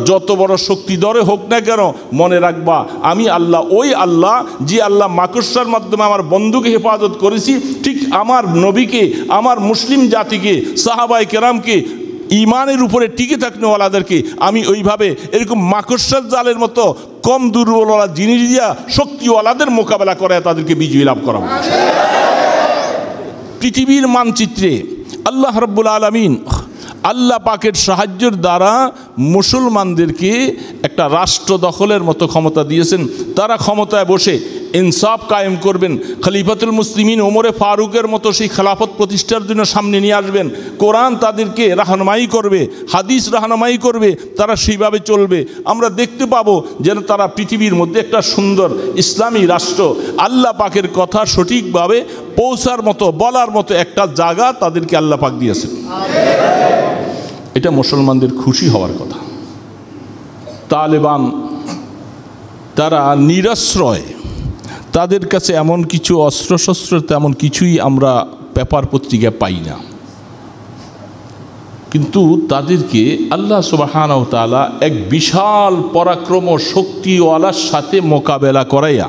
যত বড় শক্তিধরে হোক না কেন, মনে রাখবা আমি আল্লাহ ওই আল্লাহ যে আল্লাহ মাকড়সার মাধ্যমে আমার বন্ধুকে হেফাজত করেছি, ঠিক আমার নবীকে, আমার মুসলিম জাতিকে, সাহাবায়ে কেরামকে, ইমানের উপরে টিকে থাকনেওয়ালাদেরকে আমি ওইভাবে এরকম মাকড়সার জালের মতো কম দুর্বলওয়ালা জিনিস দিয়া শক্তিওয়ালাদের মোকাবেলা করে তাদেরকে বিজয়ী লাভ করাবো। পৃথিবীর মানচিত্রে আল্লাহ রাব্বুল আলামিন আল্লাহ পাকের সাহায্যের দ্বারা মুসলমানদেরকে একটা রাষ্ট্র দখলের মতো ক্ষমতা দিয়েছেন। তারা ক্ষমতায় বসে ইনসাফ কায়েম করবেন, খলিফাতুল মুসলিমিন ওমরে ফারুকের মতো সেই খেলাফত প্রতিষ্ঠার জন্য সামনে নিয়ে আসবেন। কোরআন তাদেরকে রাহনুমাই করবে, হাদিস রাহনুমাই করবে, তারা সেইভাবে চলবে। আমরা দেখতে পাবো যেন তারা পৃথিবীর মধ্যে একটা সুন্দর ইসলামী রাষ্ট্র, আল্লাহ পাকের কথা সঠিকভাবে পৌঁছার মতো, বলার মতো একটা জায়গা তাদেরকে আল্লাহ পাক দিয়েছেন। এটা মুসলমানদের খুশি হওয়ার কথা। তালেবান তারা নিরাশ্রয়, তাদের কাছে এমন কিছু অস্ত্রশস্ত্র তেমন কিছুই আমরা পেপার পত্রিকায় পাই না, কিন্তু তাদেরকে আল্লাহ সুবহানাহু ওয়া তাআলা এক বিশাল পরাক্রম শক্তিওয়ালার সাথে মোকাবেলা করাইয়া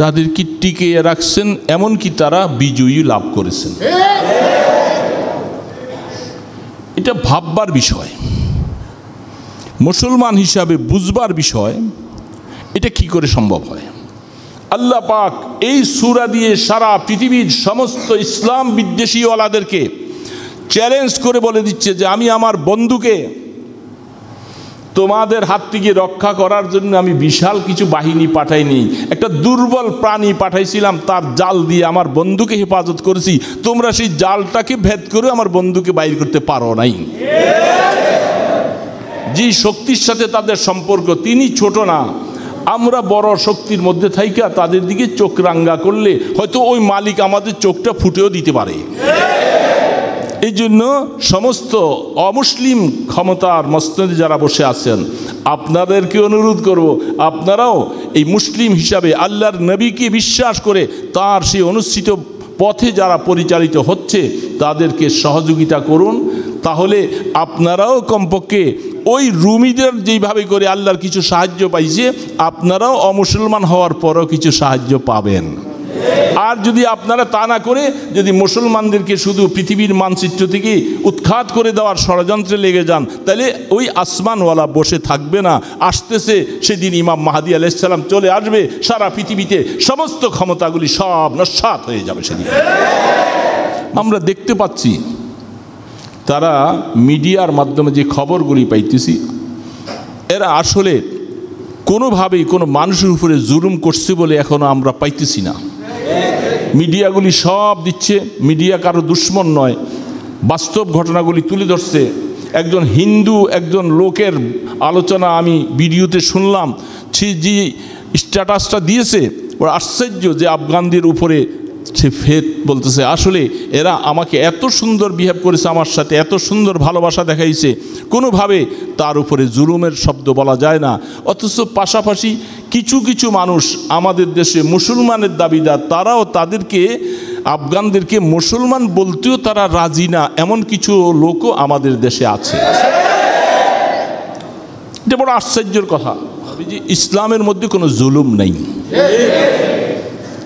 তাদেরকে টিকিয়ে রাখছেন, এমনকি তারা বিজয়ী লাভ করেছেন। এটা ভাববার বিষয়, মুসলমান হিসাবে বুঝবার বিষয়, এটা কি করে সম্ভব হয়। আল্লাহ পাক এই সূরা দিয়ে সারা পৃথিবীর সমস্ত ইসলাম বিদ্বেষীওয়ালাদেরকে চ্যালেঞ্জ করে বলে দিচ্ছে যে আমি আমার বন্ধুকে তোমাদের হাত থেকে রক্ষা করার জন্য আমি বিশাল কিছু বাহিনী পাঠাইনি, একটা দুর্বল প্রাণী পাঠাইছিলাম, তার জাল দিয়ে আমার বন্ধুকে হেফাজত করেছি। তোমরা সেই জালটাকে ভেদ করে আমার বন্ধুকে বাইর করতে পারো নাই। যে শক্তির সাথে তাদের সম্পর্ক, তিনি ছোট না, আমরা বড় শক্তির মধ্যে থাইকা তাদের দিকে চোখ রাঙ্গা করলে হয়তো ওই মালিক আমাদের চোখটা ফুটেও দিতে পারে। এই জন্য সমস্ত অমুসলিম ক্ষমতার মসনদে যারা বসে আছেন, আপনাদেরকে অনুরোধ করব, আপনারাও এই মুসলিম হিসাবে আল্লাহর নবীকে বিশ্বাস করে তার সেই অনুষ্ঠিত পথে যারা পরিচালিত হচ্ছে তাদেরকে সহযোগিতা করুন। তাহলে আপনারাও কমপক্ষে ওই রুমিদের যেইভাবে করে আল্লাহর কিছু সাহায্য পাইছে, আপনারাও অমুসলমান হওয়ার পরও কিছু সাহায্য পাবেন। আর যদি আপনারা তা না করে যদি মুসলমানদেরকে শুধু পৃথিবীর মানচিত্র থেকে উৎখাত করে দেওয়ার ষড়যন্ত্রে লেগে যান, তাহলে ওই আসমানওয়ালা বসে থাকবে না। আসতেছে সেদিন ইমাম মাহদী আলাইহিস সালাম চলে আসবে, সারা পৃথিবীতে সমস্ত ক্ষমতাগুলি সব নস্যাৎ হয়ে যাবে সেদিন। আমরা দেখতে পাচ্ছি তারা মিডিয়ার মাধ্যমে যে খবরগুলি পাইতেছি, এরা আসলে কোনোভাবেই কোনো মানুষের উপরে জুলুম করছে বলে এখনো আমরা পাইতেছি না। মিডিয়াগুলি সব দিচ্ছে, মিডিয়া কারো দুশ্মন নয়, বাস্তব ঘটনাগুলি তুলে ধরছে। একজন হিন্দু একজন লোকের আলোচনা আমি ভিডিওতে শুনলাম, সে যে স্ট্যাটাসটা দিয়েছে ওরা আশ্চর্য যে আফগানদের উপরে সে ফেত বলতেছে, আসলে এরা আমাকে এত সুন্দর বিহেভ করেছে, আমার সাথে এত সুন্দর ভালোবাসা দেখাইছে, কোনোভাবে তার উপরে জুলুমের শব্দ বলা যায় না। অথচ পাশাপাশি কিছু কিছু মানুষ আমাদের দেশে মুসলমানের দাবিদার, তারাও তাদেরকে আফগানদেরকে মুসলমান বলতেও তারা রাজি না, এমন কিছু লোকও আমাদের দেশে আছে। এটা বড় আশ্চর্যের কথা যে ইসলামের মধ্যে কোনো জুলুম নেই।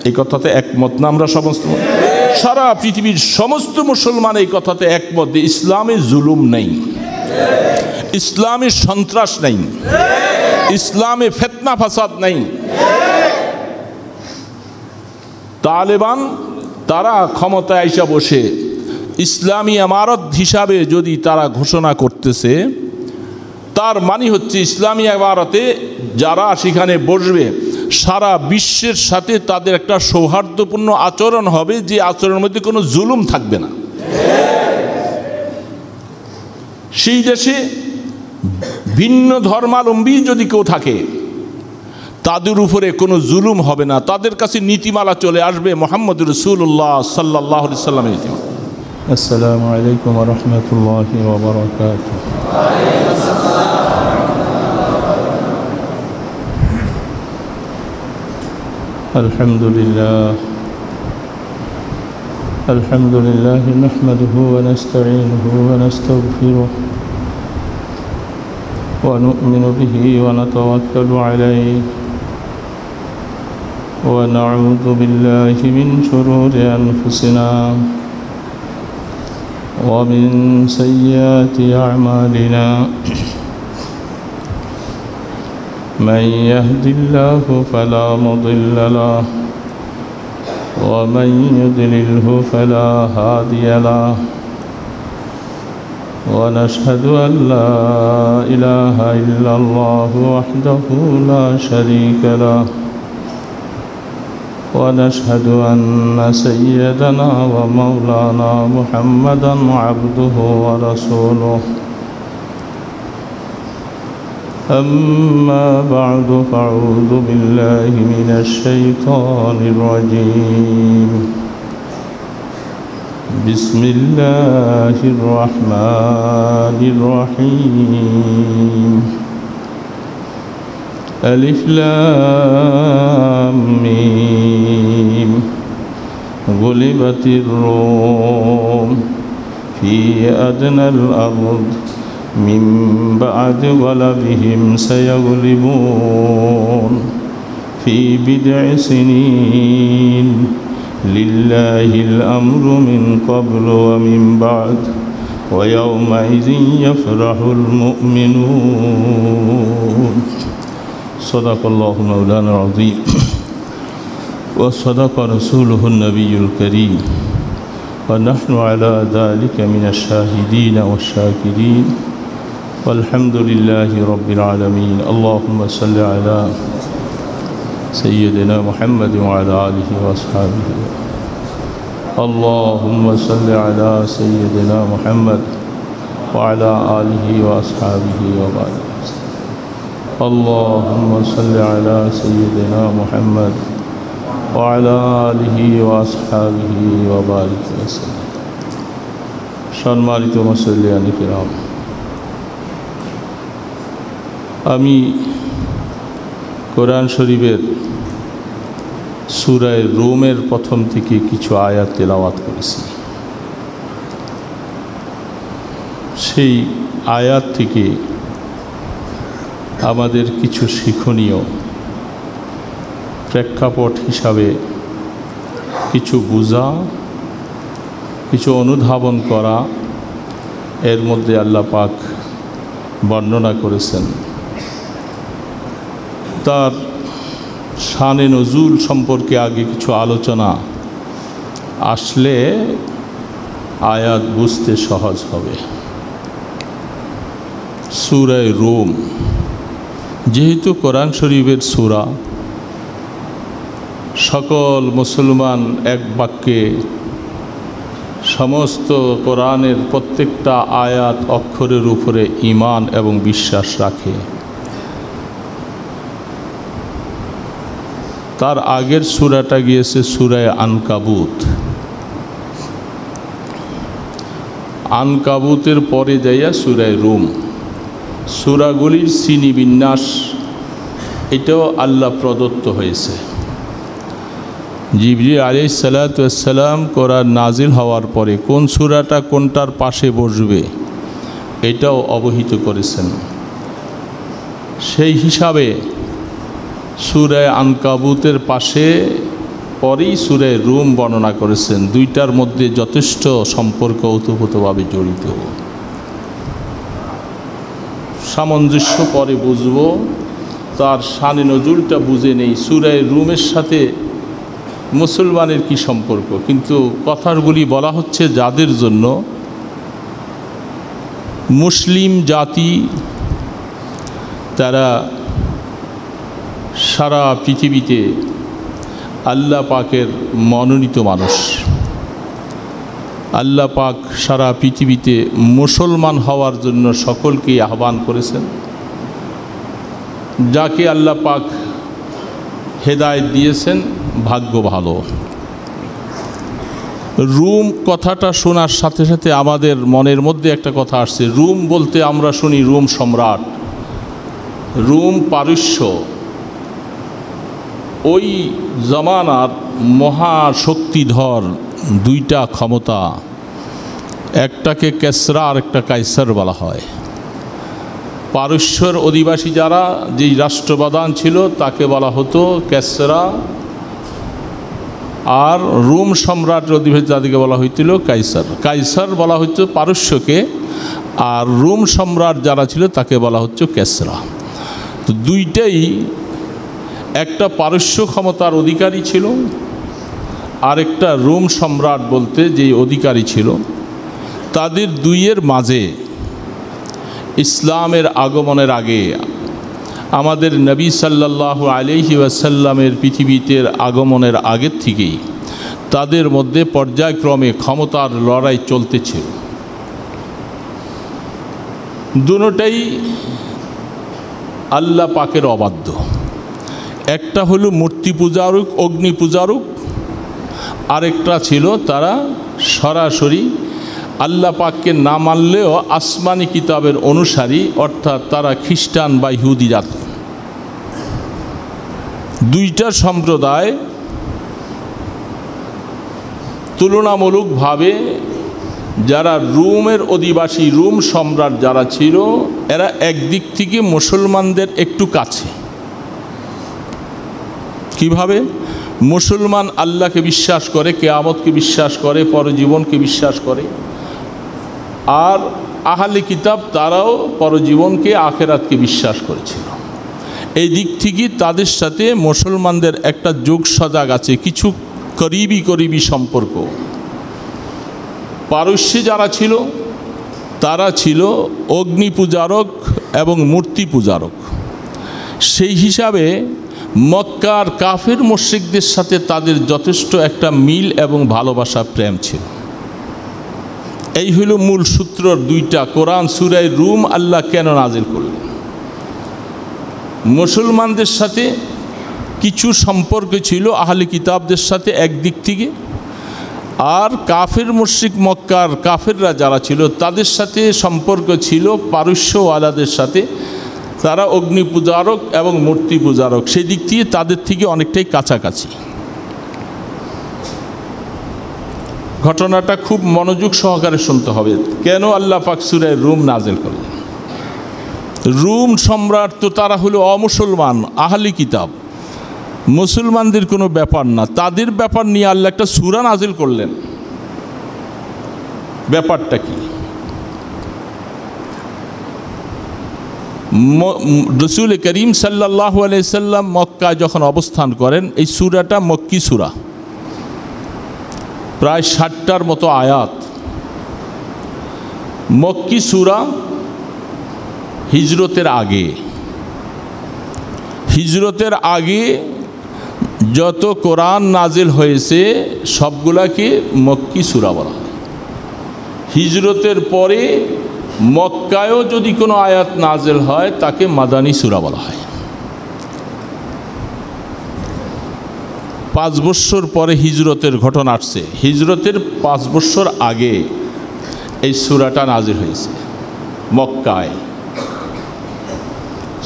এই কথাতে একমত না আমরা সমস্ত? সারা পৃথিবীর সমস্ত মুসলমান এই কথাতে একমত যে ইসলামে জুলুম নেই, ইসলামে সন্ত্রাস নেই, ইসলামে ফিতনা ফাসাদ নেই। তালেবান তারা ক্ষমতায় আইসা বসে ইসলামী ইমারত হিসাবে যদি তারা ঘোষণা করতেছে, তার মানে হচ্ছে ইসলামী ইমারতে যারা সেখানে বসবে সারা বিশ্বের সাথে তাদের একটা সৌহার্দ্যপূর্ণ আচরণ হবে, যে আচরণের মধ্যে কোনো জুলুম থাকবে না। সেই দেশে ভিন্ন ধর্মাবলম্বী যদি কেউ থাকে তাদের উপরে কোনো জুলুম হবে না, তাদের কাছে নীতিমালা চলে আসবে মুহাম্মদ রাসূলুল্লাহ সাল্লাল্লাহু আলাইহি ওয়াসাল্লামের নীতিমালা। আসসালামু আলাইকুম ওয়া রাহমাতুল্লাহি ওয়া বারাকাতুহু। আলহামদুলিল্লাহ নাহমাদুহু ওয়া নাস্তাঈনুহু ওয়া নাস্তাগফিরুহু ونؤمن به ونتوكل عليه ونعوذ بالله من شرور أنفسنا ومن سيئات أعمالنا من يهد الله فلا مضل له ومن يضلله فلا هادي له ونشهد أن لا إله إلا الله وحده لا شريك له ونشهد أن سيدنا ومولانا محمدا عبده ورسوله أما بعد فأعوذ بالله من الشيطان الرجيم بسم الله الرحمن الرحيم ألف لام ميم غلبت الروم في أدنى الأرض من بعد غلبهم سيغلبون في بضع سنين لله الأمر من قبل ومن بعد ويومئذ يفرح المؤمنون صدق الله مولانا العظيم وصدق رسوله النبي الكريم ونحن على ذلك من الشاهدين والشاكرين والحمد لله رب العالمين اللهم صل على سيدنا محمد وعلى آله وأصحابه اللهم صل على سيدنا محمد وعلى آله وأصحابه وبارك اللهم صل على سيدنا محمد وعلى آله وأصحابه وبارك وسلم সম্মানিত মুসল্লিয়ান কিরাম আমি কোরআন শরীফের সূরা রুমের প্রথম থেকে কিছু আয়াত তেলাওয়াত করেছি সেই আয়াত থেকে আমাদের কিছু শিক্ষণীয় প্রেক্ষাপট হিসাবে কিছু বোঝা কিছু অনুধাবন করা এর মধ্যে আল্লাহ পাক বর্ণনা করেছেন তার শানে নজুল সম্পর্কে আগে কিছু আলোচনা আসলে আয়াত বুঝতে সহজ হবে সূরা রুম যেহেতু কোরআন শরীফের সূরা সকল মুসলমান এক বাক্যে সমস্ত কোরআনের প্রত্যেকটা আয়াত অক্ষরের উপরে ঈমান এবং বিশ্বাস রাখে তার আগের সূরাটা গিয়েছে সূরা আনকাবুত আনকাবুতের পরে যাইয়া সূরা রুম সূরাগুলির শ্রেণীবিন্যাস এটাও আল্লাহ প্রদত্ত হয়েছে জিবরিল আলাইহিস সালাতু ওয়াস সালাম কোরআন নাজিল হওয়ার পরে কোন সূরাটা কোনটার পাশে বসবে এটাও অবহিত করেছেন সেই হিসাবে সূরা আনকাবুতের পাশে পরেই সূরা রুম বর্ণনা করেছেন দুইটার মধ্যে যথেষ্ট সম্পর্ক ওতপ্রোতভাবে জড়িত সামঞ্জস্য পরে বুঝব তার শানে নজুলটা বুঝে নেই সূরা রুমের সাথে মুসলমানের কি সম্পর্ক কিন্তু কথাগুলি বলা হচ্ছে যাদের জন্য মুসলিম জাতি তারা সারা পৃথিবীতে আল্লাহ পাকের মনোনীত মানুষ আল্লাহ পাক সারা পৃথিবীতে মুসলমান হওয়ার জন্য সকলকেই আহ্বান করেছেন যাকে আল্লাহ পাক হেদায়েত দিয়েছেন ভাগ্য ভালো রুম কথাটা শোনার সাথে সাথে আমাদের মনের মধ্যে একটা কথা আসছে রুম বলতে আমরা শুনি রুম সম্রাট রুম পারস্য ওই জামানার মহাশক্তিধর দুইটা ক্ষমতা একটাকে কেসরা আর একটা কাইসার বলা হয় পারস্যর অধিবাসী যারা, যেই রাষ্ট্রপ্রধান ছিল তাকে বলা হতো কেসরা, আর রোম সম্রাটের অধিবাসী যাদেরকে বলা হয়েছিল কাইসার। কাইসার বলা হচ্ছে পারস্যকে, আর রোম সম্রাট যারা ছিল তাকে বলা হচ্ছে কেসরা। তো দুইটাই, একটা পারস্য ক্ষমতার অধিকারী ছিল, আরেকটা রোম সম্রাট বলতে যেই অধিকারী ছিল। তাদের দুইয়ের মাঝে ইসলামের আগমনের আগে, আমাদের নবী সাল্লাল্লাহু আলাইহি ওয়াসাল্লামের পৃথিবীতে আগমনের আগের থেকেই তাদের মধ্যে পর্যায়ক্রমে ক্ষমতার লড়াই চলতেছিল। দুটোটাই আল্লাহ পাকের অবাধ্য। একটা হলো মূর্তি পূজারক, অগ্নি পূজারক, আরেকটা ছিল তারা সরাসরি আল্লাহ পাককে না মানলেও আসমানি কিতাবের অনুসারী, অর্থাৎ তারা খ্রিস্টান বা ইহুদি জাতি। দুইটা সম্প্রদায় তুলনামূলকভাবে যারা রোমের অধিবাসী, রোম সম্রাট যারা ছিল, এরা একদিক থেকে মুসলমানদের একটু কাছে। কিভাবে? মুসলমান আল্লাহকে বিশ্বাস করে, কিয়ামতকে বিশ্বাস করে, পরজীবনকে বিশ্বাস করে, আর আহলে কিতাব তারাও পরজীবনকে, আখেরাতকে বিশ্বাস করেছিল। এই দিক থেকে তাদের সাথে মুসলমানদের একটা যোগ সজাগ আছে, কিছু করিবি সম্পর্ক। পারস্যে যারা ছিল তারা ছিল অগ্নি পূজারক এবং মূর্তি পূজারক। সেই হিসাবে মক্কার কাফের মুশরিকদের সাথে তাদের যথেষ্ট একটা মিল এবং ভালোবাসা, প্রেম ছিল। এই হইল মূল সূত্রর দুইটা। কোরআন সূরা রুম আল্লাহ কেন নাজিল করলেন? মুসলমানদের সাথে কিছু সম্পর্ক ছিল আহলে কিতাবদের সাথে একদিক থেকে, আর কাফের মুশরিক মক্কার কাফেররা যারা ছিল তাদের সাথে সম্পর্ক ছিল পারস্যওয়ালাদের সাথে। তারা অগ্নি পূজারক এবং মূর্তি পূজারক, সেই দিক থেকে তাদের থেকে অনেকটাই কাছাকাছি। ঘটনাটা খুব মনোযোগ সহকারে শুনতে হবে। কেন আল্লাহ পাক সূরা রুম নাজিল করলেন? রোম সম্রাট তো তারা হলো অমুসলমান, আহলে কিতাব, মুসলমানদের কোনো ব্যাপার না। তাদের ব্যাপার নিয়ে আল্লাহ একটা সূরা নাজিল করলেন। ব্যাপারটা কি? রাসূল করিম সাল্লাল্লাহু আলাইহি সাল্লাম মক্কায় যখন অবস্থান করেন, এই সূরাটা মক্কি সূরা, প্রায় 60টার মতো আয়াত। মক্কি সূরা হিজরতের আগে যত কোরআন নাজিল হয়েছে সবগুলাকে মক্কি সূরা বলা হয়। হিজরতের পরে মক্কায়ও যদি কোনো আয়াত নাজিল হয় তাকে মাদানী সূরা বলা হয়। 5 বছর পরে হিজরতের ঘটনা আসছে। হিজরতের 5 বছর আগে এই সূরাটা নাজিল হয়েছে মক্কায়।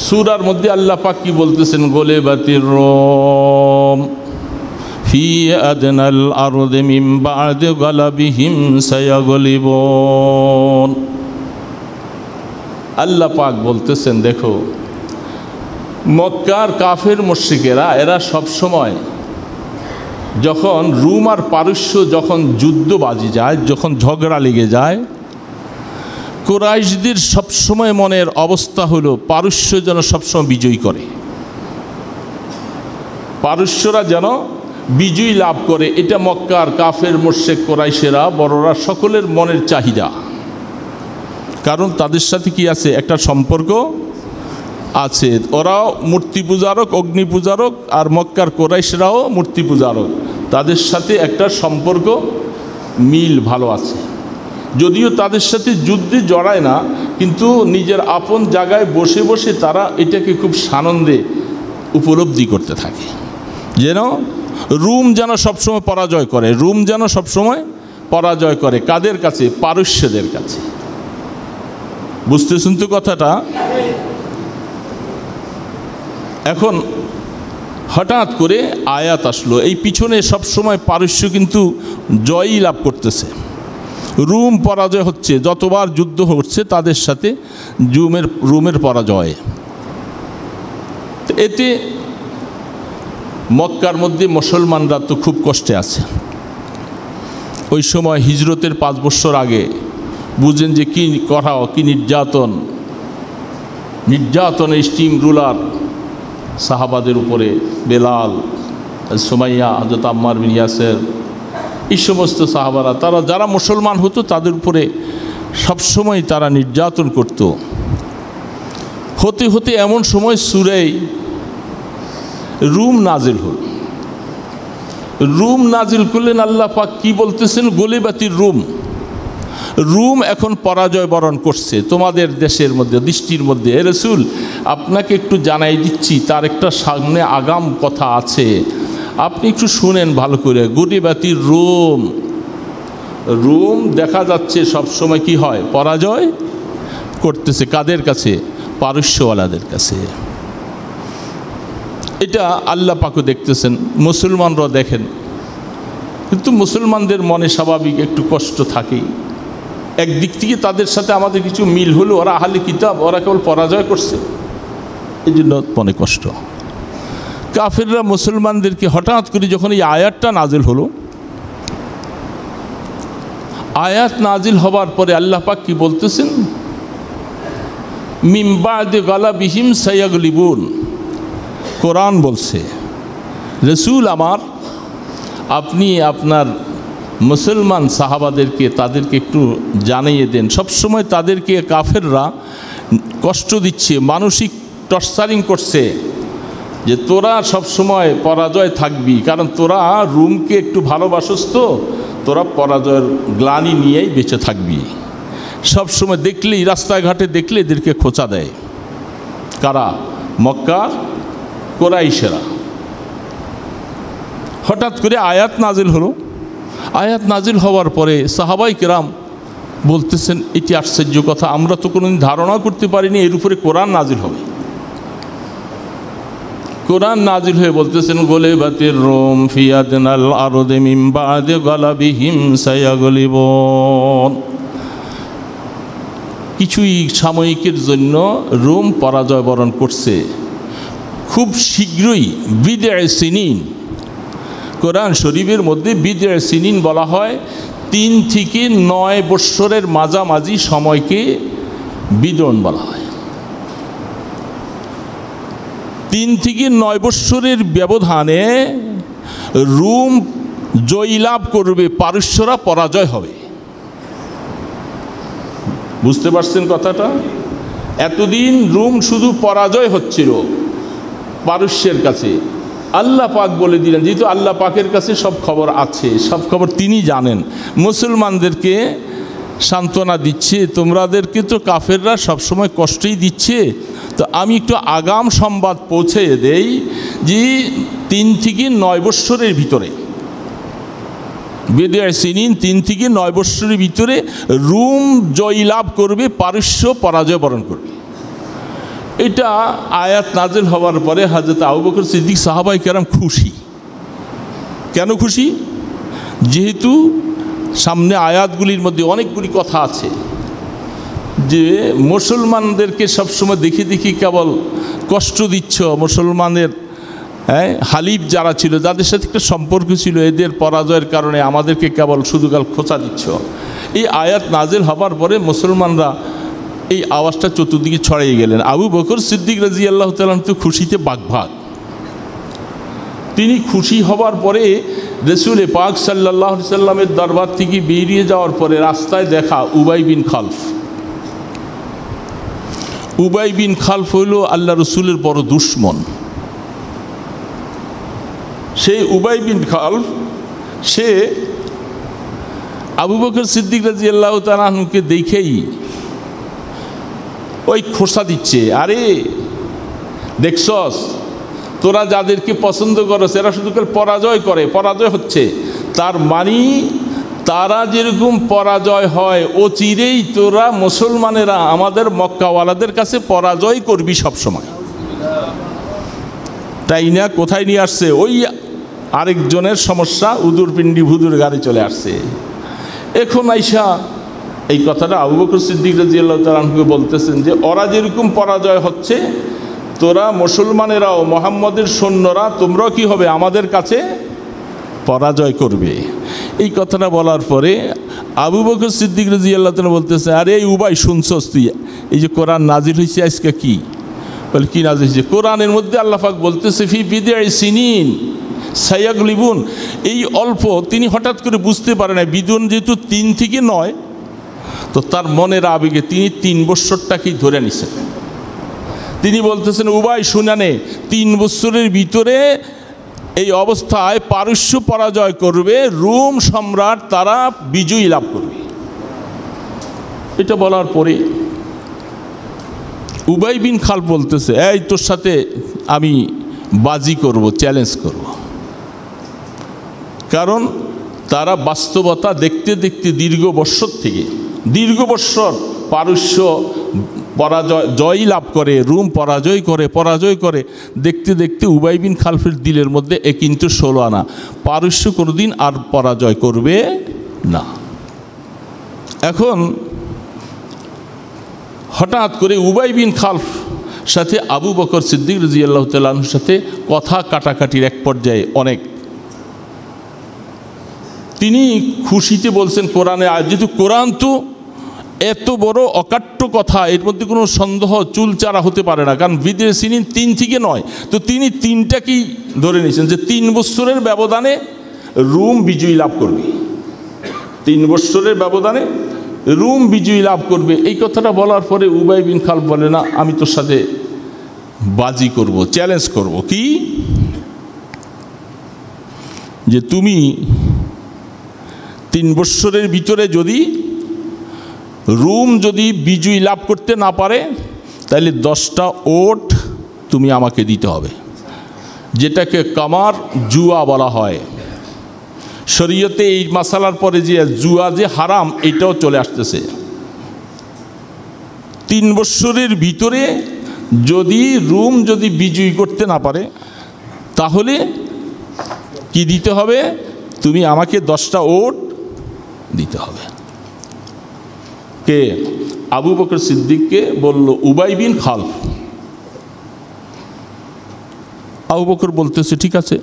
সূরার মধ্যে আল্লাহ পাক কি বলতেছেন? গোলেবাতির রোম ফি আদনাল আরদি মিন বা'দি গালাবিহিম সায়াগলিবুন। আল্লাহ পাক বলতেছেন, দেখো মক্কার কাফের মুশরিকেরা এরা সবসময় যখন রোম আর পারস্য যখন যুদ্ধ বাজি যায়, যখন ঝগড়া লেগে যায়, কুরাইশদের সবসময় মনের অবস্থা হলো পারস্য যেন সবসময় বিজয়ী করে, পারস্যরা যেন বিজয়ী লাভ করে। এটা মক্কার কাফের মুশরিক কুরাইশেরা, বড়রা সকলের মনের চাহিদা। কারণ তাদের সাথে কি আছে? একটা সম্পর্ক আছে। ওরাও মূর্তি পূজারক, অগ্নি পূজারক, আর মক্কার কুরাইশরাও মূর্তি পূজারক। তাদের সাথে একটা সম্পর্ক, মিল ভালো আছে। যদিও তাদের সাথে যুদ্ধে জড়ায় না, কিন্তু নিজের আপন জায়গায় বসে বসে তারা এটাকে খুব সানন্দে উপলব্ধি করতে থাকে, যেন রোম যেন সবসময় পরাজয় করে। রোম যেন সবসময় পরাজয় করে কাদের কাছে? পারস্যদের কাছে। বুঝতেছেন তো কথাটা? এখন হঠাৎ করে আয়াত আসলো, এই পিছনে সবসময় পারস্য কিন্তু জয়ই লাভ করতেছে। রুম পরাজয় হচ্ছে, যতবার যুদ্ধ হচ্ছে তাদের সাথে রুমের পরাজয়। এতে মক্কার মধ্যে মুসলমানরা তো খুব কষ্টে আছে। ওই সময় হিজরতের 5 বছর আগে বুঝেন যে কি করা, কি নির্যাতন স্টিম রুলার সাহাবাদের উপরে, বেলাল, সুমাইয়া, হযরত আম্মার বিন ইয়াসের, এই সমস্ত সাহাবারা তারা যারা মুসলমান হতো তাদের উপরে সবসময় তারা নির্যাতন করত। হতে হতে এমন সময় সূরা রুম নাজিল হল। রুম নাজিল করলেন, আল্লাহ পাক কি বলতেছেন, গলিবাতির রুম এখন পরাজয় বরণ করছে তোমাদের দেশের মধ্যে, দৃষ্টির মধ্যে। এ রাসূল, আপনাকে একটু জানাই দিচ্ছি, তার একটা সামনে আগাম কথা আছে, আপনি একটু শুনেন ভালো করে। গলিবাতির রুম দেখা যাচ্ছে সবসময় কি হয়, পরাজয় করতেছে। কাদের কাছে? পারস্যওয়ালাদের কাছে। এটা আল্লাহ পাকও দেখতেছেন, মুসলমানরাও দেখেন। কিন্তু মুসলমানদের মনে স্বাভাবিক একটু কষ্ট থাকেই। একদিক থেকে তাদের সাথে আমাদের কিছু মিল হলো, ওরা আহলে কিতাব, ওরা কেবল পরাজয় করছে, এই জন্য মনে কষ্ট। কাফেররা মুসলমানদেরকে হঠাৎ করে যখন এই আয়াতটা নাজিল হলো, আয়াত নাজিল হবার পরে আল্লাহ পাক কি বলতেছেন, মিন বা'দি গালাবিহিম সায়াগলিবুন। কোরআন বলছে, রাসূল আমার, আপনি আপনার মুসলমান সাহাবাদেরকে তাদেরকে একটু জানিয়ে দেন। সবসময় তাদেরকে কাফেররা কষ্ট দিচ্ছে, মানসিক টর্চারিং করছে, যে তোরা সবসময় পরাজয় থাকবি, কারণ তোরা রুমকে একটু ভালোবাসস, তো তোরা পরাজয়ের গ্লানি নিয়েই বেঁচে থাকবি। সবসময় দেখলেই, রাস্তাঘাটে দেখলে এদেরকে খোঁচা দেয়। কারা? মক্কার কুরাইশেরা। হঠাৎ করে আয়াত নাজিল হলো। আয়াত নাজিল হওয়ার পরে সাহাবাই কেরাম বলতেছেন, এটি আশ্চর্য কথা, আমরা তো কোনোদিন ধারণা করতে পারিনি এর উপরে কোরআন নাজিল হবে। কোরআন নাজিল হয়ে বলতেছেন, গলিবাতির রুম ফি আদনাল আরদি মিন বা'দি গালাবিহিম সায়াগলিবুন। কিছুই সাময়িকের জন্য রোম পরাজয় বরণ করছে, খুব শীঘ্রই বিদে সিনিন। কোরআন শরীফের মধ্যে বিদে সিনিন বলা হয় 3 থেকে 9 বৎসরের মাঝামাঝি সময়কে বিদন বলা হয়। 3 থেকে 9 বৎসরের ব্যবধানে রোম জয়লাভ করবে, পারস্যরা পরাজয় হবে। বুঝতে পারছেন কথাটা? এতদিন রোম শুধু পরাজয় হচ্ছিল পারস্যের কাছে। আল্লাহ পাক বলে দিলেন, যেহেতু আল্লাহ পাকের কাছে সব খবর আছে, সব খবর তিনি জানেন, মুসলমানদেরকে সান্ত্বনা দিচ্ছে, তোমাদেরকে তো কাফেররা সবসময় কষ্টই দিচ্ছে, তো আমি একটু আগাম সংবাদ পৌঁছে দেই যে 3 থেকে 9 বৎসরের ভিতরে, বিদে সিনিন 3 থেকে 9 বৎসরের ভিতরে রোম জয়লাভ করবে, পারস্য পরাজয় বরণ করবে। এটা আয়াত নাজিল হওয়ার পরে হযরত আবু বকর সিদ্দিক সাহাবায়ে কেরাম খুশি। কেন খুশি? যেহেতু সামনে আয়াতগুলির মধ্যে অনেকগুলি কথা আছে যে মুসলমানদেরকে সবসময় দেখি দেখি কেবল কষ্ট দিচ্ছ, মুসলমানের হালিফ যারা ছিল, যাদের সাথে একটা সম্পর্ক ছিল, এদের পরাজয়ের কারণে আমাদেরকে কেবল শুধু কাল খোঁচা দিচ্ছ। এই আয়াত নাজিল হবার পরে মুসলমানরা এই আওয়াজটা চতুর্দিকে ছড়িয়ে গেলেন। আবু বকর সিদ্দিক রাদিয়াল্লাহু তাআলা তো খুশিতে বাগভাগ। তিনি খুশি হবার পরে রাসূল পাক সাল্লাল্লাহু আলাইহি সাল্লামের দরবার থেকে বেরিয়ে যাওয়ার পরে রাস্তায় দেখা উবাই বিন খালফ। উবাই বিন খালফ হইল আল্লাহ রসুলের বড় দুশমন। সেই উবাই বিন খালফ সে আবু বকর সিদ্দিক রাদিয়াল্লাহু তাআলা আনহুকে দেখেই ওই খোসা দিচ্ছে, আরে দেখছস তোরা যাদেরকে পছন্দ করছ এরা শুধু পরাজয় করে, পরাজয় হচ্ছে। তার মানে তারা যেরকম পরাজয় হয়, ও চিরেই তোরা মুসলমানেরা আমাদের মক্কাওয়ালাদের কাছে পরাজয় করবি সবসময়, তাই না? কোথায় নিয়ে আসছে? ওই আরেকজনের সমস্যা, উদুর পিণ্ডি ভুদুর গাড়ি চলে আসছে। এখন আইসা এই কথাটা আবু বকর সিদ্দিক রাদিয়াল্লাহু তাআলা আনহুকে বলতেছেন যে ওরা যেরকম পরাজয় হচ্ছে, তোরা মুসলমানেরাও, মোহাম্মদের সৈন্যরা, তোমরাও কি হবে আমাদের কাছে পরাজয় করবে। এই কথাটা বলার পরে আবু বকর সিদ্দিক রাদিয়াল্লাহু তাআলা বলতেছে, আরে এই উবাই শুনছস তুই, এই যে কোরআন নাজিল হয়েছে আজকে, কি বলে কি নাজিল হয়েছে? কোরআনের মধ্যে আল্লাহ পাক বলতেছে ফি বিদ'i সিনিন সায়াগলিবুন। এই অল্প, তিনি হঠাৎ করে বুঝতে পারে না বিদুন যেহেতু 3 থেকে 9, তো তার মনের আবেগে তিনি 3 বৎসরটাকেই ধরে নিছেন। তিনি বলতেছেন, উবাই শুনানে 3 বৎসরের ভিতরে এই অবস্থায় পারস্য পরাজয় করবে, রোম সম্রাট তারা বিজয়ী লাভ করবে। এটা বলার পরে উবাই বিন খালফ বলতেছে, এই তোর সাথে আমি বাজি করব, চ্যালেঞ্জ করব। কারণ তারা বাস্তবতা দেখতে দেখতে দীর্ঘ বৎসর পারস্য জয় লাভ করে, রোম পরাজয় করে দেখতে দেখতে উবাই বিন খালফের দিলের মধ্যে কিন্তু 16 আনা, পারস্য কোনোদিন আর পরাজয় করবে না। এখন হঠাৎ করে উবাই বিন খালফ সাথে আবু বকর সিদ্দিক রাদিয়াল্লাহু তাআলা আনহুর সাথে কথা কাটাকাটির এক পর্যায়ে অনেক তিনি খুশিতে বলছেন, কোরআনে যেহেতু কোরআন তো এত বড় অকাট্য কথা, এর মধ্যে কোনো সন্দেহ চুলচারা হতে পারে না, কারণ বিদ'i সিনিন 3 থেকে 9, তো তিনি 3টাকেই ধরে নিয়েছেন যে 3 বৎসরের ব্যবধানে রোম বিজয়ী লাভ করবে, 3 বৎসরের ব্যবধানে রোম বিজয়ী লাভ করবে। এই কথাটা বলার পরে উবাই বিন খালফ বলে, না আমি তোর সাথে বাজি করব, চ্যালেঞ্জ করব। কি? যে তুমি 3 বৎসরের ভিতরে যদি রোম যদি বিজয়ী লাভ করতে না পারে, তাহলে 10টা ওট তুমি আমাকে দিতে হবে, যেটাকে কামার জুয়া বলা হয়। শরীয়তে এই মাসালার পরে যে জুয়া যে হারাম, এটাও চলে আসতেছে। 3 বৎসরের ভিতরে যদি রোম যদি বিজয়ী করতে না পারে, তাহলে কি দিতে হবে? তুমি আমাকে 10টা ওট দিতে হবে। কে? আবু বকর সিদ্দিককে বলল উবাই বিন খালফ। আবু বকর বলতেছে, ঠিক আছে,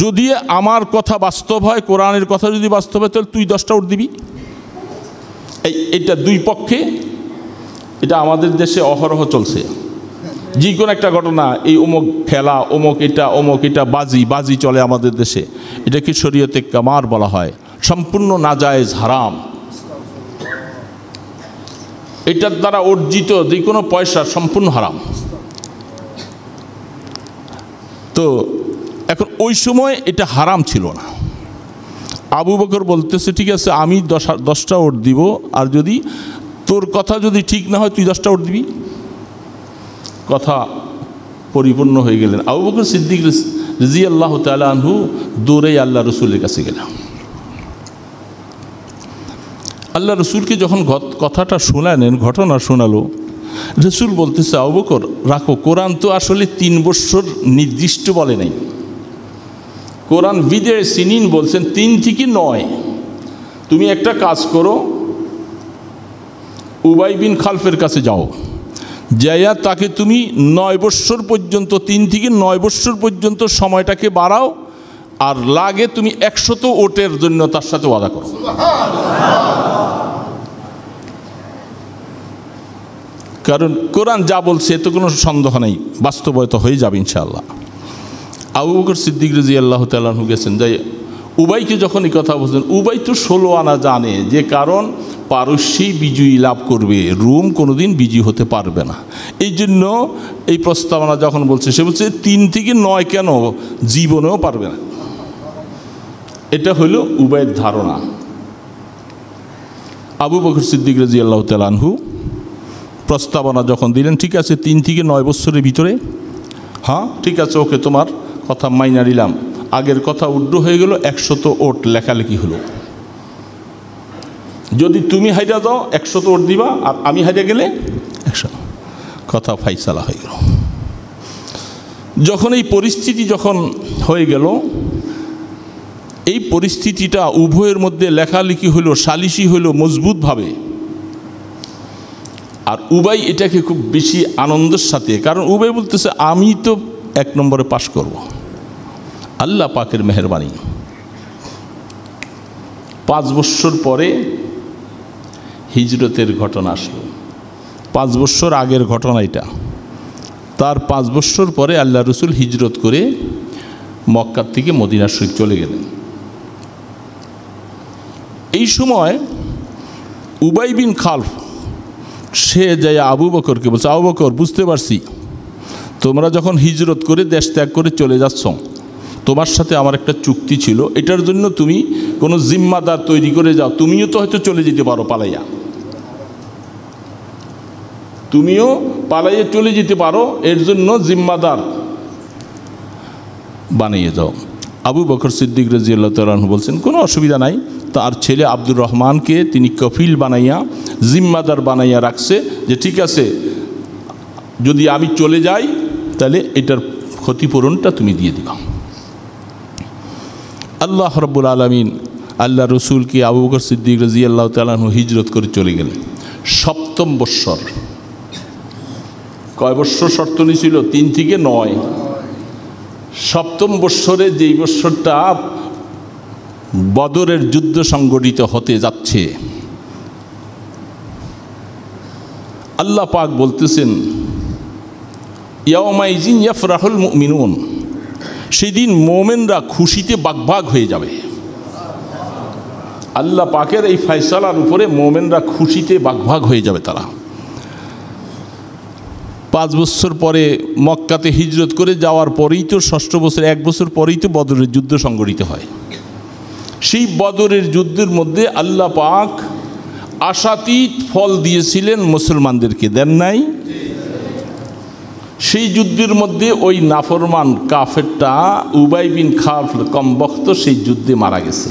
যদি আমার কথা বাস্তব হয়, কোরআনের কথা যদি বাস্তব হয়, তাহলে তুই 10টা ওট দিবি। এটা দুই পক্ষে, এটা আমাদের দেশে অহরহ চলছে। যে কোনো একটা ঘটনা, এই অমুক খেলা, অমুক এটা বাজি চলে আমাদের দেশে। এটাকে শরীয়তে কামার বলা হয়, সম্পূর্ণ নাজায়েজ, হারাম। এটার দ্বারা অর্জিত যে কোনো পয়সা সম্পূর্ণ হারাম। তো এখন ওই সময় এটা হারাম ছিল না। আবু বকর বলতেছে, ঠিক আছে, আমি 10টা ওট দিব, আর যদি তোর কথা যদি ঠিক না হয়, তুই 10টা ওট দিবি। কথা পরিপূর্ণ হয়ে গেলেন। আবু বকর সিদ্দিক রাদিয়াল্লাহু তাআলা আনহু দৌড়ে আল্লাহ রসুলের কাছে গেলেন। আল্লাহ রসুলকে যখন কথাটা শোনালেন, ঘটনা শোনালো, রসুল বলতেছে, আবু বকর রাখো, কোরআন তো আসলে 3 বৎসর নির্দিষ্ট বলে নাই। কোরআন বিদ'i সিনিন বলছেন 3 থেকে 9। তুমি একটা কাজ করো, উবাই বিন খালফের কাছে যাও, যাইয়া তাকে তুমি 9 বৎসর পর্যন্ত, 3 থেকে 9 বৎসর পর্যন্ত সময়টাকে বাড়াও, আর লাগে তুমি 100 ওটের জন্য তার সাথে ওয়াদা করো। কারণ কোরআন যা বলছে এতে কোনো সন্দেহ নেই, বাস্তবায়িত হয়ে যাবে ইনশাআল্লাহ। আবু বকর সিদ্দিক রাদিয়াল্লাহু তাআলা আনহু গেছেন, যাই উবাইকে যখন এই কথা বলছেন, উবাই তো 16 আনা জানে যে কারণ পারস্যই বিজয়ী লাভ করবে, রোম কোনোদিন বিজয়ী হতে পারবে না। এই জন্য এই প্রস্তাবনা যখন বলছে, সে বলছে 3 থেকে 9 কেন, জীবনেও পারবে না। এটা হলো উবাইয়ের ধারণা। আবু বকর সিদ্দিক রাদিয়াল্লাহু তাআলা আনহু প্রস্তাবনা যখন দিলেন, ঠিক আছে 3 থেকে 9 বৎসরের ভিতরে, হ্যাঁ ঠিক আছে, ওকে তোমার কথা মাইনা নিলাম। আগের কথা উড্ড হয়ে গেল, 100 ওট লেখালেখি হলো। যদি তুমি হাইরা যাও 100 ওট দিবা, আর আমি হাইরা গেলে 100। কথা ফাইসালা হয়ে গেল। যখন এই পরিস্থিতি যখন হয়ে গেল, এই পরিস্থিতিটা উভয়ের মধ্যে লেখালেখি হলো, সালিশি হলো মজবুতভাবে। আর উবাই এটাকে খুব বেশি আনন্দের সাথে, কারণ উবাই বলতেছে আমি তো 1 নম্বরে পাশ করব, আল্লাহ পাকের মেহেরবানি। 5 বছর পরে হিজরতের ঘটনা আসলো। 5 বছর আগের ঘটনা এটা। তার 5 বছর পরে আল্লাহ রসুল হিজরত করে মক্কা থেকে মদিনা শরীফ চলে গেলেন। এই সময় উবাই বিন খালফ সে যায় আবু বকরকে বলছে, আবু বকর, বুঝতে পারছি তোমরা যখন হিজরত করে দেশ ত্যাগ করে চলে যাচ্ছ, তোমার সাথে আমার একটা চুক্তি ছিল, এটার জন্য তুমি কোনো জিম্মাদার তৈরি করে যাও, তুমিও তো হয়তো চলে যেতে পারো পালাইয়া, তুমিও পালাইয়া চলে যেতে পারো, এর জন্য জিম্মাদার বানিয়ে যাও। আবু বকর সিদ্দিক রাদিয়াল্লাহু তাআলা আনহু বলছেন কোনো অসুবিধা নাই। তার ছেলে আব্দুর রহমানকে তিনি কফিল বানাইয়া, জিম্মাদার বানাইয়া রাখছে, যে ঠিক আছে যদি আমি চলে যাই তাহলে এটার ক্ষতিপূরণটা তুমি দিয়ে দিবা। আল্লাহ রাব্বুল আলামিন আল্লাহ রসুলকে আবু বকর সিদ্দিক রাদিয়াল্লাহু তাআলা আনহু হিজরত করে চলে গেলেন। 7ম বৎসর। কয় বৎসর শর্ত নিয়েছিল? 3 থেকে 9। 7ম বৎসরে যেই বৎসরটা বদরের যুদ্ধ সংগঠিত হতে যাচ্ছে, আল্লাহ পাক বলতেছেন ইয়াউমাইজিন ইয়াফরাহুল মুমিনুন, সেদিন মোমেনরা খুশিতে বাগবাগ হয়ে যাবে। আল্লাহ পাকের এই ফয়সালার উপরে মোমেনরা খুশিতে বাগবাগ হয়ে যাবে। তারা 5 বছর পরে মক্কাতে হিজরত করে যাওয়ার পরেই তো 6ষ্ঠ বছর, 1 বছর পরেই তো বদরের যুদ্ধ সংগঠিত হয়। সেই বদরের যুদ্ধের মধ্যে আল্লাহ পাক আশাতীত ফল দিয়েছিলেন মুসলমানদেরকে, দেন নাই? সেই যুদ্ধের মধ্যে ওই নাফরমান কাফেরটা উবাই বিন খালফ কমবখ্ত সেই যুদ্ধে মারা গেছে।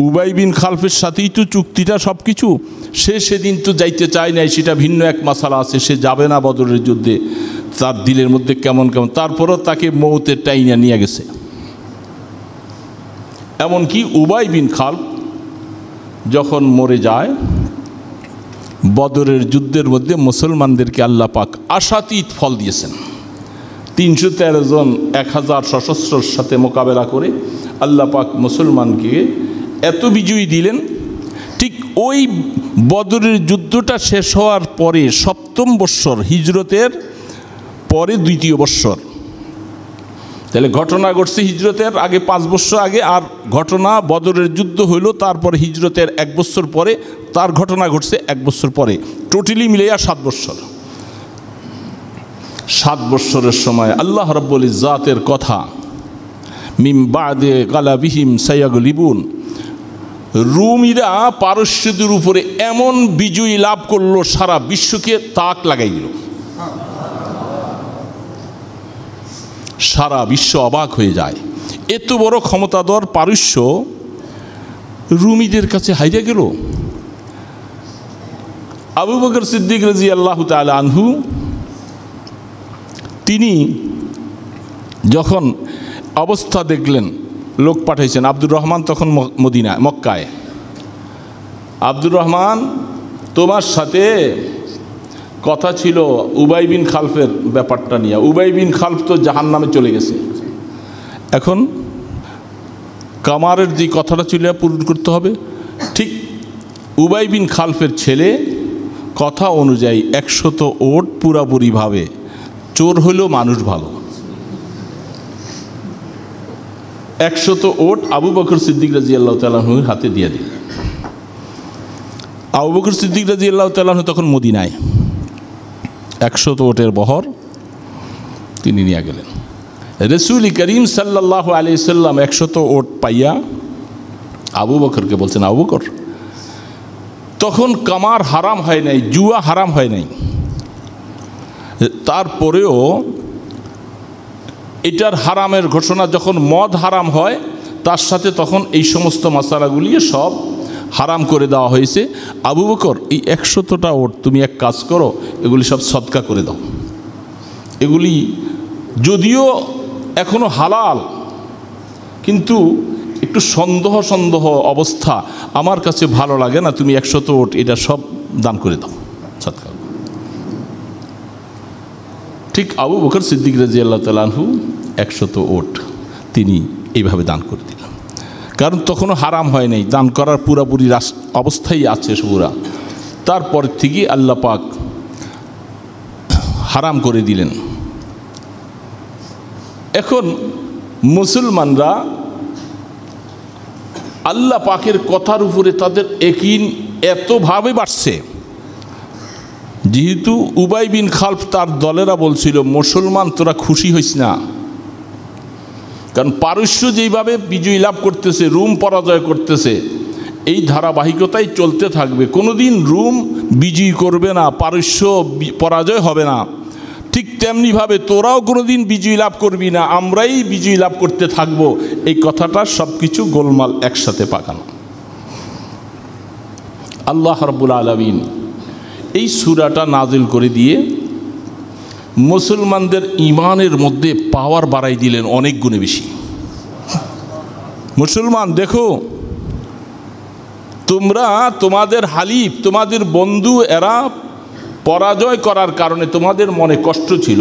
উবাই বিন খালফের সাথেই তো চুক্তিটা সব কিছু। সে সেদিন তো যাইতে চায় নাই, সেটা ভিন্ন এক মাসালা আছে, সে যাবে না বদরের যুদ্ধে, তার দিলের মধ্যে কেমন কেমন, তারপরও তাকে মৌতের টাইনা নিয়ে গেছে। এমনকি উবাই বিন খালফ যখন মরে যায়, বদরের যুদ্ধের মধ্যে মুসলমানদেরকে আল্লাহ পাক আশাতীত ফল দিয়েছেন। 313 জন 1000 সশস্ত্রর সাথে মোকাবেলা করে আল্লাহ পাক মুসলমানকে এত বিজয়ী দিলেন। ঠিক ওই বদরের যুদ্ধটা শেষ হওয়ার পরে 7ম বৎসর, হিজরতের পরে 2য় বৎসর। তাহলে ঘটনা ঘটছে হিজরতের আগে 5 বছর আগে, আর ঘটনা বদরের যুদ্ধ হইল তারপরে হিজরতের 1 বছর পরে, তার ঘটনা ঘটছে 1 বছর পরে। টোটালি মিলাইয়া 7 বছর। 7 বছরের সময় আল্লাহ রাব্বুল ইজ্জাতের কথা, মিন বাদে গালাবিহিম সায়াগলিবুন, রুমিরা পারস্যদের উপরে এমন বিজয়ী লাভ করলো, সারা বিশ্বকে তাক লাগাই দিল। সারা বিশ্ব অবাক হয়ে যায়, এত বড় ক্ষমতাধর পারস্য রুমিদের কাছে হাইরে গেল। আবু বকর সিদ্দিক রাদিয়াল্লাহু তাআলা আনহু তিনি যখন অবস্থা দেখলেন, লোক পাঠাইছেন। আব্দুর রহমান তখন মক্কায়। আব্দুর রহমান, তোমার সাথে কথা ছিল উবাই বিন খালফের ব্যাপারটা নিয়ে। উবাই বিন খালফ তো জাহান্নামে চলে গেছে, এখন কামারের যে কথাটা ছিল পূরণ করতে হবে। ঠিক উবাই বিন খালফের ছেলে কথা অনুযায়ী 100 ওট পুরাপুরিভাবে, চোর হলেও মানুষ ভালো, 100 ওট আবু বকর সিদ্দিক রাদিয়াল্লাহু তাআলা আনহুর হাতে দিয়ে দিল। আবু বকর সিদ্দিক রাদিয়াল্লাহু তাআলা আনহু তখন মদিনায়, 100 ওটের বহর তিনি নিয়ে গেলেন। রাসূল করিম সাল্লাল্লাহু আলাইহি সাল্লাম 100 ওট পাইয়া আবু বকরকে বলছেন, আবু বকর, তখন কামার হারাম হয় নাই, জুয়া হারাম হয় নাই, তারপরেও এটার হারামের ঘোষণা যখন মদ হারাম হয়, তার সাথে তখন এই সমস্ত মশালাগুলি সব হারাম করে দেওয়া হয়েছে। আবু বকর, এই 100টা ওট তুমি এক কাজ করো, এগুলি সব সদকা করে দাও। এগুলি যদিও এখনো হালাল, কিন্তু একটু সন্দেহ সন্দেহ অবস্থা, আমার কাছে ভালো লাগে না, তুমি 100 ওট এটা সব দান করে দাও, সদকা। ঠিক আবু বকর সিদ্দিক রাদিয়াল্লাহু তাআলা আনহু 100 ওট তিনি এইভাবে দান করে দিলেন, কারণ তখনও হারাম হয় নাই, দান করার পুরাপুরি অবস্থাই আছে পুরা। তারপর থেকে আল্লাহ পাক হারাম করে দিলেন। এখন মুসলমানরা আল্লাহ পাকের কথার উপরে তাদের ইয়াকিন এতভাবে বাড়ছে, যেহেতু উবাই বিন খালফ তার দলেরা বলছিল, মুসলমান তোরা খুশি হইস না, কারণ পারস্য যেইভাবে বিজয় লাভ করতেছে, রোম পরাজয় করতেছে, এই ধারাবাহিকতাই চলতে থাকবে, কোনোদিন রোম বিজয় করবে না, পারস্য পরাজয় হবে না। ঠিক তেমনিভাবে তোরাও কোনোদিন বিজয় লাভ করবি না, আমরাই বিজয় লাভ করতে থাকব। এই কথাটা সব কিছু গোলমাল একসাথে পাকানো। আল্লাহ রাব্বুল আলামিন এই সূরাটা নাজিল করে দিয়ে মুসলমানদের ঈমানের মধ্যে পাওয়ার বাড়াই দিলেন অনেক গুণে বেশি। মুসলমান দেখো, তোমরা তোমাদের হালিফ, তোমাদের বন্ধু, এরা পরাজয় করার কারণে তোমাদের মনে কষ্ট ছিল,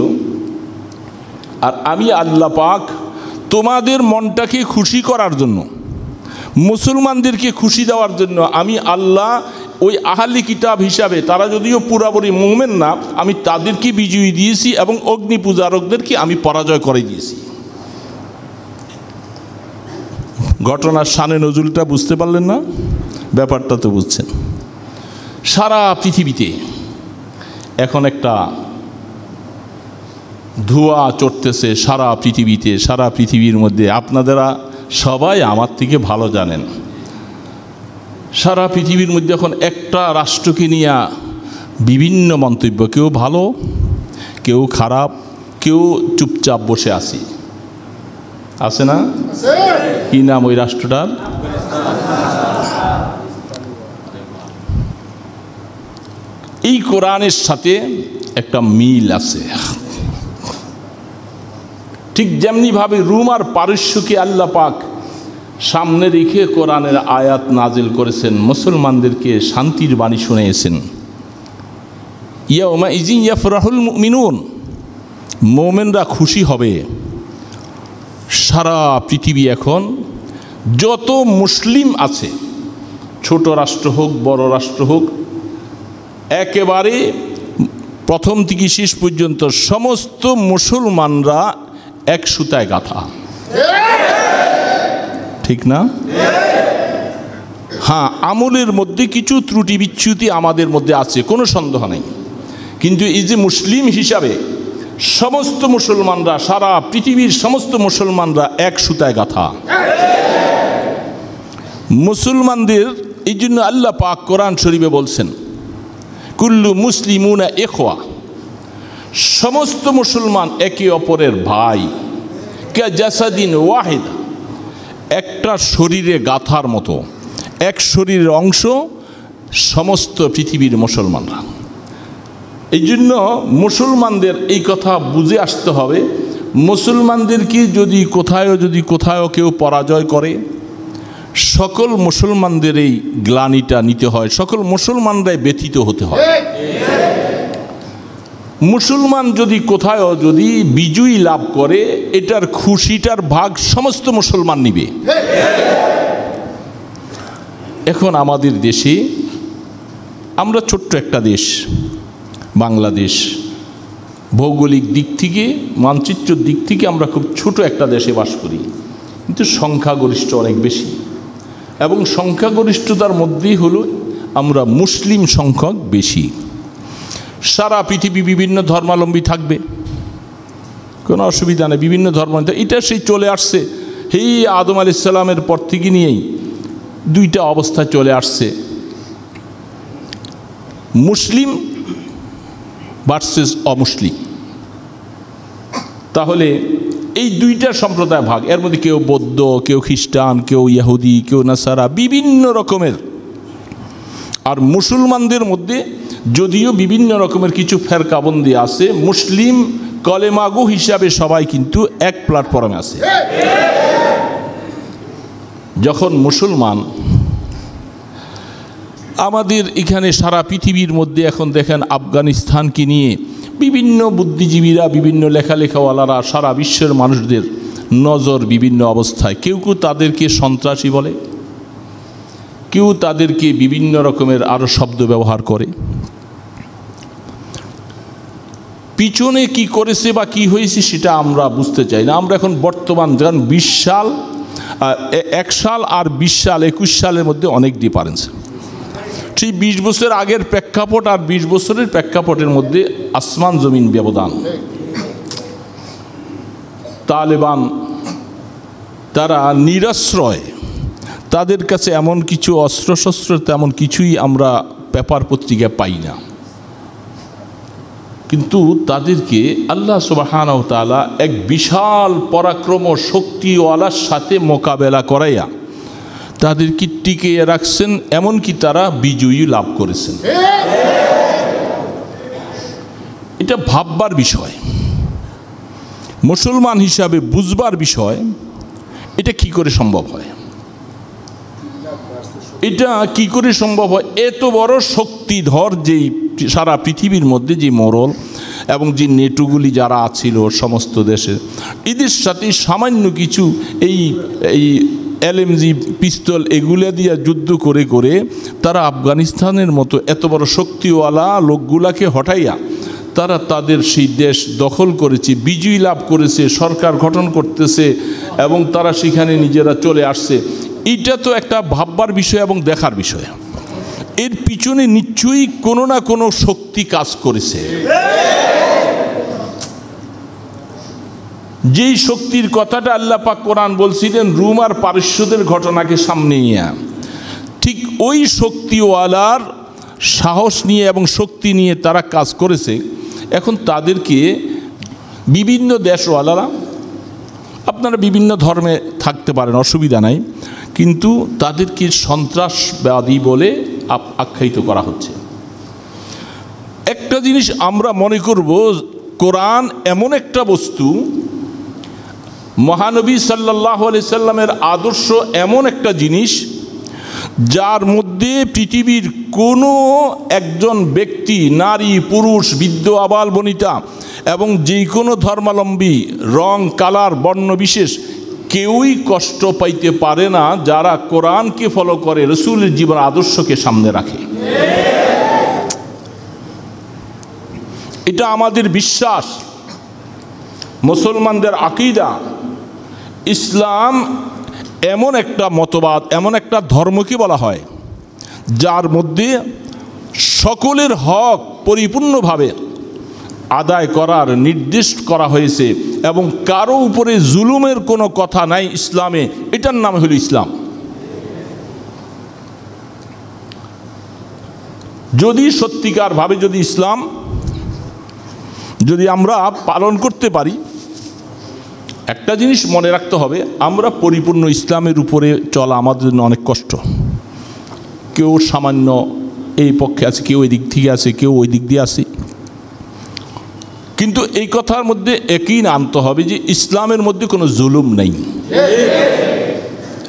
আর আমি আল্লাহ পাক তোমাদের মনটাকে খুশি করার জন্য, মুসলমানদেরকে খুশি দেওয়ার জন্য আমি আল্লাহ ওই আহলি কিতাব হিসাবে, তারা যদিও পুরাপুরি মুমিন না, আমি তাদেরকে বিজয়ী দিয়েছি এবং অগ্নি পূজারকদেরকে আমি পরাজয় করে দিয়েছি। ঘটনার শানে নজরুলটা বুঝতে পারলেন না? ব্যাপারটা তো বুঝছেন। সারা পৃথিবীতে এখন একটা ধোঁয়া চড়তেছে, সারা পৃথিবীতে, সারা পৃথিবীর মধ্যে। আপনারা সবাই আমার থেকে ভালো জানেন, সারা পৃথিবীর মধ্যে এখন একটা রাষ্ট্রকে নিয়ে বিভিন্ন মন্তব্য, কেউ ভালো, কেউ খারাপ, কেউ চুপচাপ বসে আছে না? কি নাম ওই রাষ্ট্রটার? এই কোরআনের সাথে একটা মিল আছে। ঠিক যেমনিভাবে রোম আর পারস্যকে আল্লাহ পাক সামনে রেখে কোরআনের আয়াত নাজিল করেছেন, মুসলমানদেরকে শান্তির বাণী শুনিয়েছেন। ইয়াউমা ইযিন ইয়াফরাহুল মুমিনুন, মুমিনরা খুশি হবে। সারা পৃথিবী এখন যত মুসলিম আছে, ছোট রাষ্ট্র হোক বড় রাষ্ট্র হোক, একেবারে প্রথম থেকে শেষ পর্যন্ত সমস্ত মুসলমানরা এক সুতায় গাঁথা, ঠিক না? হ্যাঁ, আমলের মধ্যে কিছু ত্রুটি বিচ্যুতি আমাদের মধ্যে আছে, কোনো সন্দেহ নেই, কিন্তু এই যে মুসলিম হিসাবে সমস্ত মুসলমানরা, সারা পৃথিবীর সমস্ত মুসলমানরা এক সুতায় গাঁথা। মুসলমানদের এই জন্য আল্লাহ পাক কোরআন শরীফে বলছেন, কুল্লু মুসলিমুনা ইখওয়া, সমস্ত মুসলমান একে অপরের ভাই, কা জাসাদিন ওয়াহিদ, একটা শরীরে গাঁথার মতো, এক শরীরের অংশ সমস্ত পৃথিবীর মুসলমানরা। এই জন্য মুসলমানদের এই কথা বুঝে আসতে হবে, মুসলমানদেরকে যদি কোথাও কেউ পরাজয় করে, সকল মুসলমানদের এই গ্লানিটা নিতে হয়, সকল মুসলমানরাই ব্যথিত হতে হয়। মুসলমান যদি যদি বিজয়ী লাভ করে, এটার খুশিটার ভাগ সমস্ত মুসলমান নিবে। এখন আমাদের দেশে, আমরা ছোট্ট একটা দেশ বাংলাদেশ, ভৌগোলিক দিক থেকে, মানচিত্রের দিক থেকে আমরা খুব ছোট একটা দেশে বাস করি, কিন্তু সংখ্যাগরিষ্ঠ অনেক বেশি, এবং সংখ্যাগরিষ্ঠতার মধ্যেই হলো আমরা মুসলিম সংখ্যক বেশি। সারা পৃথিবী বিভিন্ন ধর্মাবলম্বী থাকবে, কোনো অসুবিধা নেই, বিভিন্ন ধর্ম, এটা সেই চলে আসছে, এই আদম আলাইহিস সালামের পর থেকে নিয়েই দুইটা অবস্থা চলে আসছে, মুসলিম ভার্সেস অমুসলিম। তাহলে এই দুইটা সম্প্রদায় ভাগ, এর মধ্যে কেউ বৌদ্ধ, কেউ খ্রিস্টান, কেউ ইহুদি, কেউ নাসারা, বিভিন্ন রকমের। আর মুসলমানদের মধ্যে যদিও বিভিন্ন রকমের কিছু ফেরকাবন্দি আছে, মুসলিম কলেমাগো হিসাবে সবাই কিন্তু এক প্ল্যাটফর্মে আছে। যখন মুসলমান আমাদের এখানে সারা পৃথিবীর মধ্যে এখন দেখেন আফগানিস্তানকে নিয়ে বিভিন্ন বুদ্ধিজীবীরা, বিভিন্ন লেখালেখাওয়ালারা সারা বিশ্বের মানুষদের নজর বিভিন্ন অবস্থায়। কেউ কেউ তাদেরকে সন্ত্রাসী বলে, কেউ তাদেরকে বিভিন্ন রকমের আরও শব্দ ব্যবহার করে। পিছনে কি করেছে বা কি হয়েছে সেটা আমরা বুঝতে চাই না। আমরা এখন বর্তমান যেমন 20 সাল, 1 সাল আর 20 সাল 21 সালের মধ্যে অনেক ডিফারেন্স। সেই 20 বছর আগের প্রেক্ষাপট আর 20 বছরের প্রেক্ষাপটের মধ্যে আসমান জমিন ব্যবধান। তালেবান তারা নিরাশ্রয়, তাদের কাছে এমন কিছু অস্ত্রশস্ত্র তেমন কিছুই আমরা পেপার পত্রিকায় পাই না, কিন্তু তাদেরকে আল্লাহ সুবহানাহু ওয়া তাআলা এক বিশাল পরাক্রম শক্তিওয়ালার সাথে মোকাবেলা করাইয়া তাদেরকে টিকিয়ে রাখছেন, এমনকি তারা বিজয়ী লাভ করেছেন। এটা ভাববার বিষয়, মুসলমান হিসাবে বুঝবার বিষয়। এটা কি করে সম্ভব হয়? এটা কি করে সম্ভব হয়? এত বড় শক্তিধর যেই সারা পৃথিবীর মধ্যে যে মোড়ল এবং যে নেটোগুলি যারা আছিল সমস্ত দেশে, এদের সাথে সামান্য কিছু এই LMG পিস্তল এগুলো দিয়ে যুদ্ধ করে করে তারা আফগানিস্তানের মতো এত বড় শক্তিওয়ালা লোকগুলাকে হটাইয়া তারা তাদের সেই দেশ দখল করেছে, বিজয়ী লাভ করেছে, সরকার গঠন করতেছে এবং তারা সেখানে নিজেরা চলে আসছে। এটা তো একটা ভাববার বিষয় এবং দেখার বিষয়। এর পিছনে নিশ্চয়ই কোনো না কোনো শক্তি কাজ করেছে। যেই শক্তির কথাটা আল্লাহ পাক কোরআন বলছিলেন রুম আর পারস্যদের ঘটনাকে সামনে নিয়ে, ঠিক ওই শক্তিওয়ালার সাহস নিয়ে এবং শক্তি নিয়ে তারা কাজ করেছে। এখন তাদেরকে বিভিন্ন দেশওয়ালারা, আপনারা বিভিন্ন ধর্মে থাকতে পারেন, অসুবিধা নাই, কিন্তু তাদেরকে সন্ত্রাসবাদী বলে আখ্যায়িত করা হচ্ছে। একটা জিনিস আমরা মনে করব, কোরআন এমন একটা বস্তু, মহানবী সাল্লাল্লাহু আলাইহি সাল্লামের আদর্শ এমন একটা জিনিস যার মধ্যে পৃথিবীর কোনো একজন ব্যক্তি, নারী পুরুষ, বৃদ্ধ আবাল বনিতা এবং যে কোনো ধর্মাবলম্বী, রং কালার বর্ণ বিশেষ কেউই কষ্ট পাইতে পারে না যারা কোরআনকে ফলো করে, রাসূলের জীবন আদর্শকে সামনে রাখে। এটা আমাদের বিশ্বাস, মুসলমানদের আকীদা। ইসলাম এমন একটা মতবাদ, এমন একটা ধর্মকে বলা হয় যার মধ্যে সকলের হক পরিপূর্ণভাবে আদায় করার নির্দেশ করা হয়েছে এবং কারো উপরে জুলুমের কোনো কথা নাই ইসলামে। এটার নাম হলো ইসলাম। যদি সত্যিকারভাবে যদি ইসলাম যদি আমরা পালন করতে পারি, একটা জিনিস মনে রাখতে হবে, আমরা পরিপূর্ণ ইসলামের উপরে চলা আমাদের জন্য অনেক কষ্ট। কেউ সামান্য এই পক্ষে আছে, কেউ ওই দিক থেকে আছে, কেউ ওই দিক দিয়ে আছে, কিন্তু এই কথার মধ্যে একই আনতে হবে যে ইসলামের মধ্যে কোনো জুলুম নেই।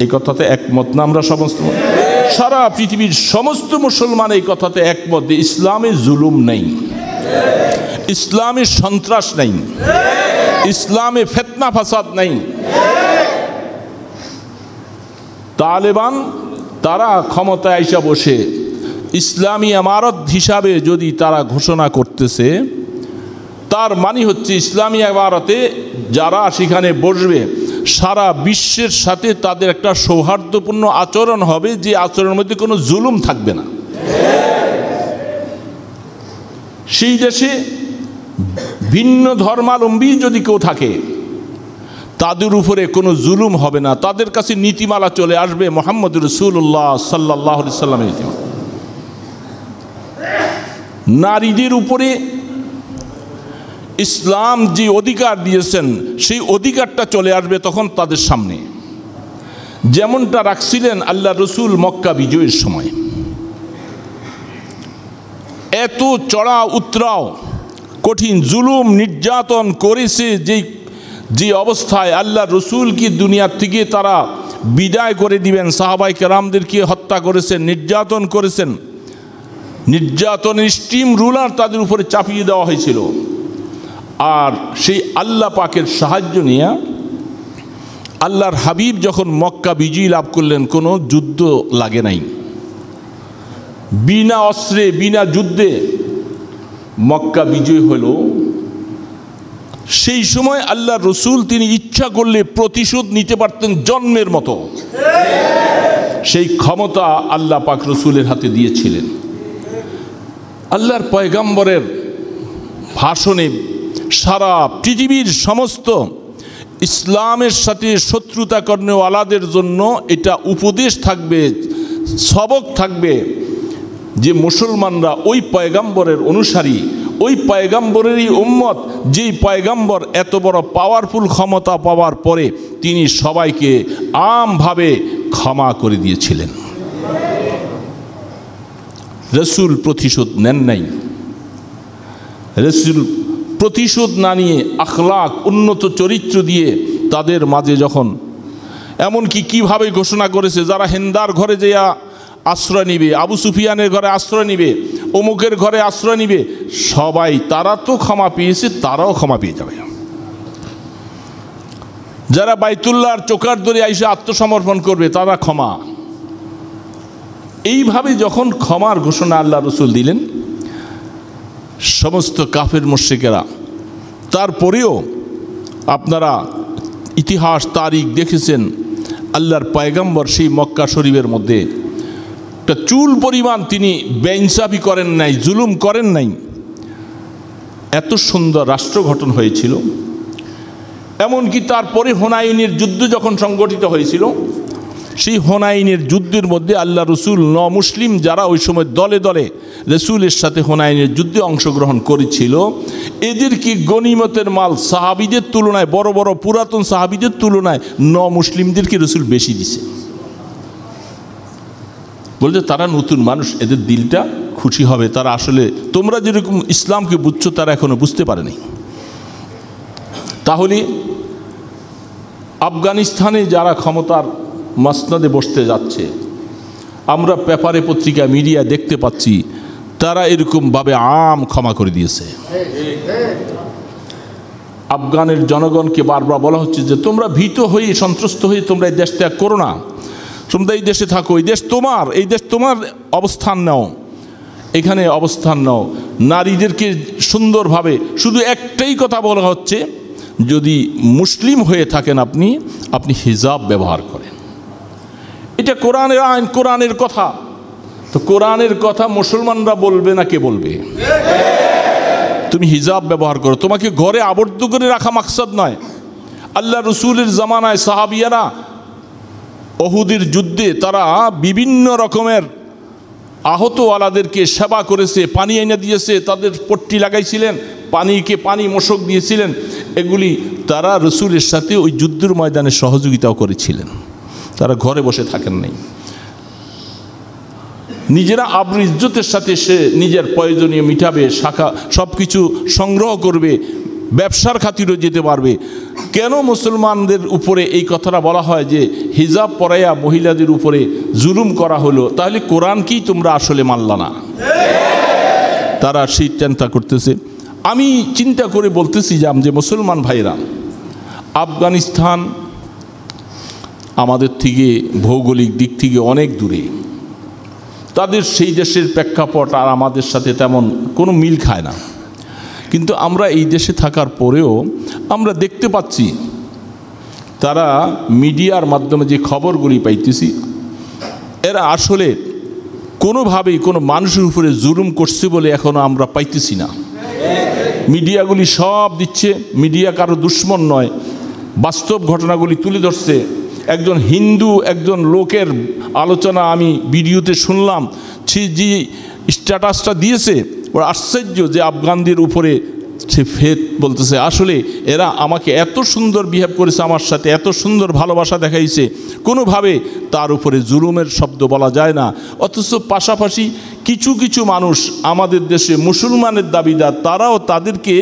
এই কথাতে একমত না আমরা সমস্ত? সারা পৃথিবীর সমস্ত মুসলমান এই কথাতে একমত যে ইসলামে জুলুম নেই, ইসলামে সন্ত্রাস নেই, ইসলামে ফিতনা ফাসাদ নেই। তালেবান তারা ক্ষমতায় আইসা বসে ইসলামী ইমারত হিসাবে যদি তারা ঘোষণা করতেছে, তার মানে হচ্ছে ইসলামী ইমারতে যারা সেখানে বসবে সারা বিশ্বের সাথে তাদের একটা সৌহার্দ্যপূর্ণ আচরণ হবে, যে আচরণের মধ্যে কোনো জুলুম থাকবে না। সেই দেশে ভিন্ন ধর্মাবলম্বী যদি কেউ থাকে তাদের উপরে কোনো জুলুম হবে না, তাদের কাছে নীতিমালা চলে আসবে মুহাম্মদ রাসূলুল্লাহ সাল্লাল্লাহু আলাইহি সাল্লামের নীতিমালা। নারীদের উপরে ইসলাম যে অধিকার দিয়েছেন সেই অধিকারটা চলে আসবে তখন তাদের সামনে, যেমনটা রাখছিলেন আল্লাহ রসুল মক্কা বিজয়ের সময়। এত চড়া উতরাও কঠিন জুলুম নির্যাতন করেছে, যে অবস্থায় আল্লাহ রসুলকে দুনিয়ার থেকে তারা বিদায় করে দিবেন, সাহাবায়ে কেরামদেরকে হত্যা করেছেন, নির্যাতন করেছেন, নির্যাতনের স্টিম রুলার তাদের উপরে চাপিয়ে দেওয়া হয়েছিল। আর সেই আল্লাহ পাকের সাহায্য নিয়ে আল্লাহর হাবিব যখন মক্কা বিজয় লাভ করলেন, কোনো যুদ্ধ লাগে নাই, বিনা অস্ত্রে বিনা যুদ্ধে মক্কা বিজয় হলো। সেই সময় আল্লাহ রসুল তিনি ইচ্ছা করলে প্রতিশোধ নিতে পারতেন জন্মের মতো, সেই ক্ষমতা আল্লাহ পাক রসুলের হাতে দিয়েছিলেন। আল্লাহর পয়গম্বরের ভাষণে সারা পৃথিবীর সমস্ত ইসলামের সাথে শত্রুতা কর্নেওয়ালাদের জন্য এটা উপদেশ থাকবে, সবক থাকবে যে মুসলমানরা ওই পয়গম্বরের অনুসারী, ওই পয়গম্বরেরই উম্মত, যেই পয়গম্বর এত বড় পাওয়ারফুল ক্ষমতা পাওয়ার পরে তিনি সবাইকে আমভাবে ক্ষমা করে দিয়েছিলেন। রসুল প্রতিশোধ নেন নাই। রসুল প্রতিশোধ না নিয়ে আখলাক উন্নত চরিত্র দিয়ে তাদের মাঝে যখন, এমনকি কিভাবে ঘোষণা করেছে, যারা হিন্দার ঘরে যেয়া আশ্রয় নিবে, আবু সুফিয়ানের ঘরে আশ্রয় নিবে, অমুকের ঘরে আশ্রয় নিবে, সবাই তারা তো ক্ষমা পেয়েছে, তারাও ক্ষমা পেয়ে যাবে। যারা বাইতুল্লাহর চোকার ধরে আইসে আত্মসমর্পণ করবে তারা ক্ষমা। এইভাবে যখন ক্ষমার ঘোষণা আল্লাহ রসুল দিলেন, সমস্ত কাফের মুশরিকেরা, তারপরেও আপনারা ইতিহাস তারিখ দেখেছেন, আল্লাহর পয়গম্বর সেই মক্কা শরীফের মধ্যে একটা চুল পরিমাণ তিনি বেইনসাফি করেন নাই, জুলুম করেন নাই। এত সুন্দর রাষ্ট্র গঠন হয়েছিল। এমনকি তারপরে হুনাইনের যুদ্ধ যখন সংগঠিত হয়েছিল, সেই হুনাইনের যুদ্ধের মধ্যে আল্লাহ রসুল মুসলিম যারা ওই সময় দলে দলে রসুলের সাথে হুনাইনের যুদ্ধে অংশগ্রহণ করেছিল, এদেরকে গনিমতের মাল সাহাবিদের তুলনায়, বড় বড় পুরাতন সাহাবিদের তুলনায় মুসলিমদেরকে রসুল বেশি দিছে। বলছে তারা নতুন মানুষ, এদের দিলটা খুশি হবে, তারা আসলে তোমরা যেরকম ইসলামকে বুঝছো তারা এখনো বুঝতে পারেনি। তাহলে আফগানিস্তানে যারা ক্ষমতার মসনদে বসতে যাচ্ছে, আমরা পেপারে পত্রিকা মিডিয়া দেখতে পাচ্ছি, তারা এরকমভাবে ক্ষমা করে দিয়েছে। আফগানের জনগণকে বারবার বলা হচ্ছে যে তোমরা ভীত হয়ে সন্ত্রস্ত হয়ে তোমরা এই দেশ ত্যাগ করো না, তোমরা এই দেশে থাকো, এই দেশ তোমার, এই দেশ তোমার, অবস্থান নাও, এখানে অবস্থান নাও। নারীদেরকে সুন্দরভাবে শুধু একটাই কথা বলা হচ্ছে, যদি মুসলিম হয়ে থাকেন আপনি হিজাব ব্যবহার করেন। এটা কোরআনের আইন, কোরআনের কথা। তো কোরআনের কথা মুসলমানরা বলবে না কে বলবে? তুমি হিজাব ব্যবহার করো। তোমাকে ঘরে আবদ্ধ করে রাখা মাকসাদ নয়। আল্লাহ রসুলের জামানায় সাহাবিয়ারা উহুদের যুদ্ধে তারা বিভিন্ন রকমের আহতওয়ালাদেরকে সেবা করেছে, পানি এনে দিয়েছে, তাদের পট্টি লাগাইছিলেন, পানি মশক দিয়েছিলেন। এগুলি তারা রসুলের সাথে ওই যুদ্ধের ময়দানে সহযোগিতাও করেছিলেন। তারা ঘরে বসে থাকেন নাই। নিজেরা আবরু ইজ্জতের সাথে সে নিজের প্রয়োজনীয় মিটাবে, শাখা সব কিছু সংগ্রহ করবে, ব্যবসার খাতিরও যেতে পারবে। কেন মুসলমানদের উপরে এই কথাটা বলা হয় যে হিজাব পরাইয়া মহিলাদের উপরে জুলুম করা হলো? তাহলে কোরআনকেই তোমরা আসলে মানলা না। তারা সেই চিন্তা করতেছে। আমি চিন্তা করে বলতেছি যে মুসলমান ভাইরা, আফগানিস্তান আমাদের থেকে ভৌগোলিক দিক থেকে অনেক দূরে। তাদের সেই দেশের প্রেক্ষাপট আর আমাদের সাথে তেমন কোনো মিল খায় না। কিন্তু আমরা এই দেশে থাকার পরেও আমরা দেখতে পাচ্ছি তারা মিডিয়ার মাধ্যমে যে খবরগুলি পাইতেছি, এরা আসলে কোনোভাবেই কোনো মানুষের উপরে জুলুম করছে বলে এখনও আমরা পাইতেছি না। মিডিয়াগুলি সব দিচ্ছে, মিডিয়া কারো দুশ্মন নয়, বাস্তব ঘটনাগুলি তুলে ধরছে। একজন হিন্দু একজন লোকের আলোচনা আমি ভিডিওতে শুনলাম, সে যে স্ট্যাটাসটা দিয়েছে ওরা আশ্চর্য যে আফগানদের উপরে সে ফেথ বলতেছে। আসলে এরা আমাকে এত সুন্দর বিহেভ করেছে, আমার সাথে এত সুন্দর ভালোবাসা দেখাইছে, কোনোভাবে তার উপরে জুলুমের শব্দ বলা যায় না। অথচ পাশাপাশি কিছু কিছু মানুষ আমাদের দেশে মুসলমানের দাবিদার, তারাও তাদেরকে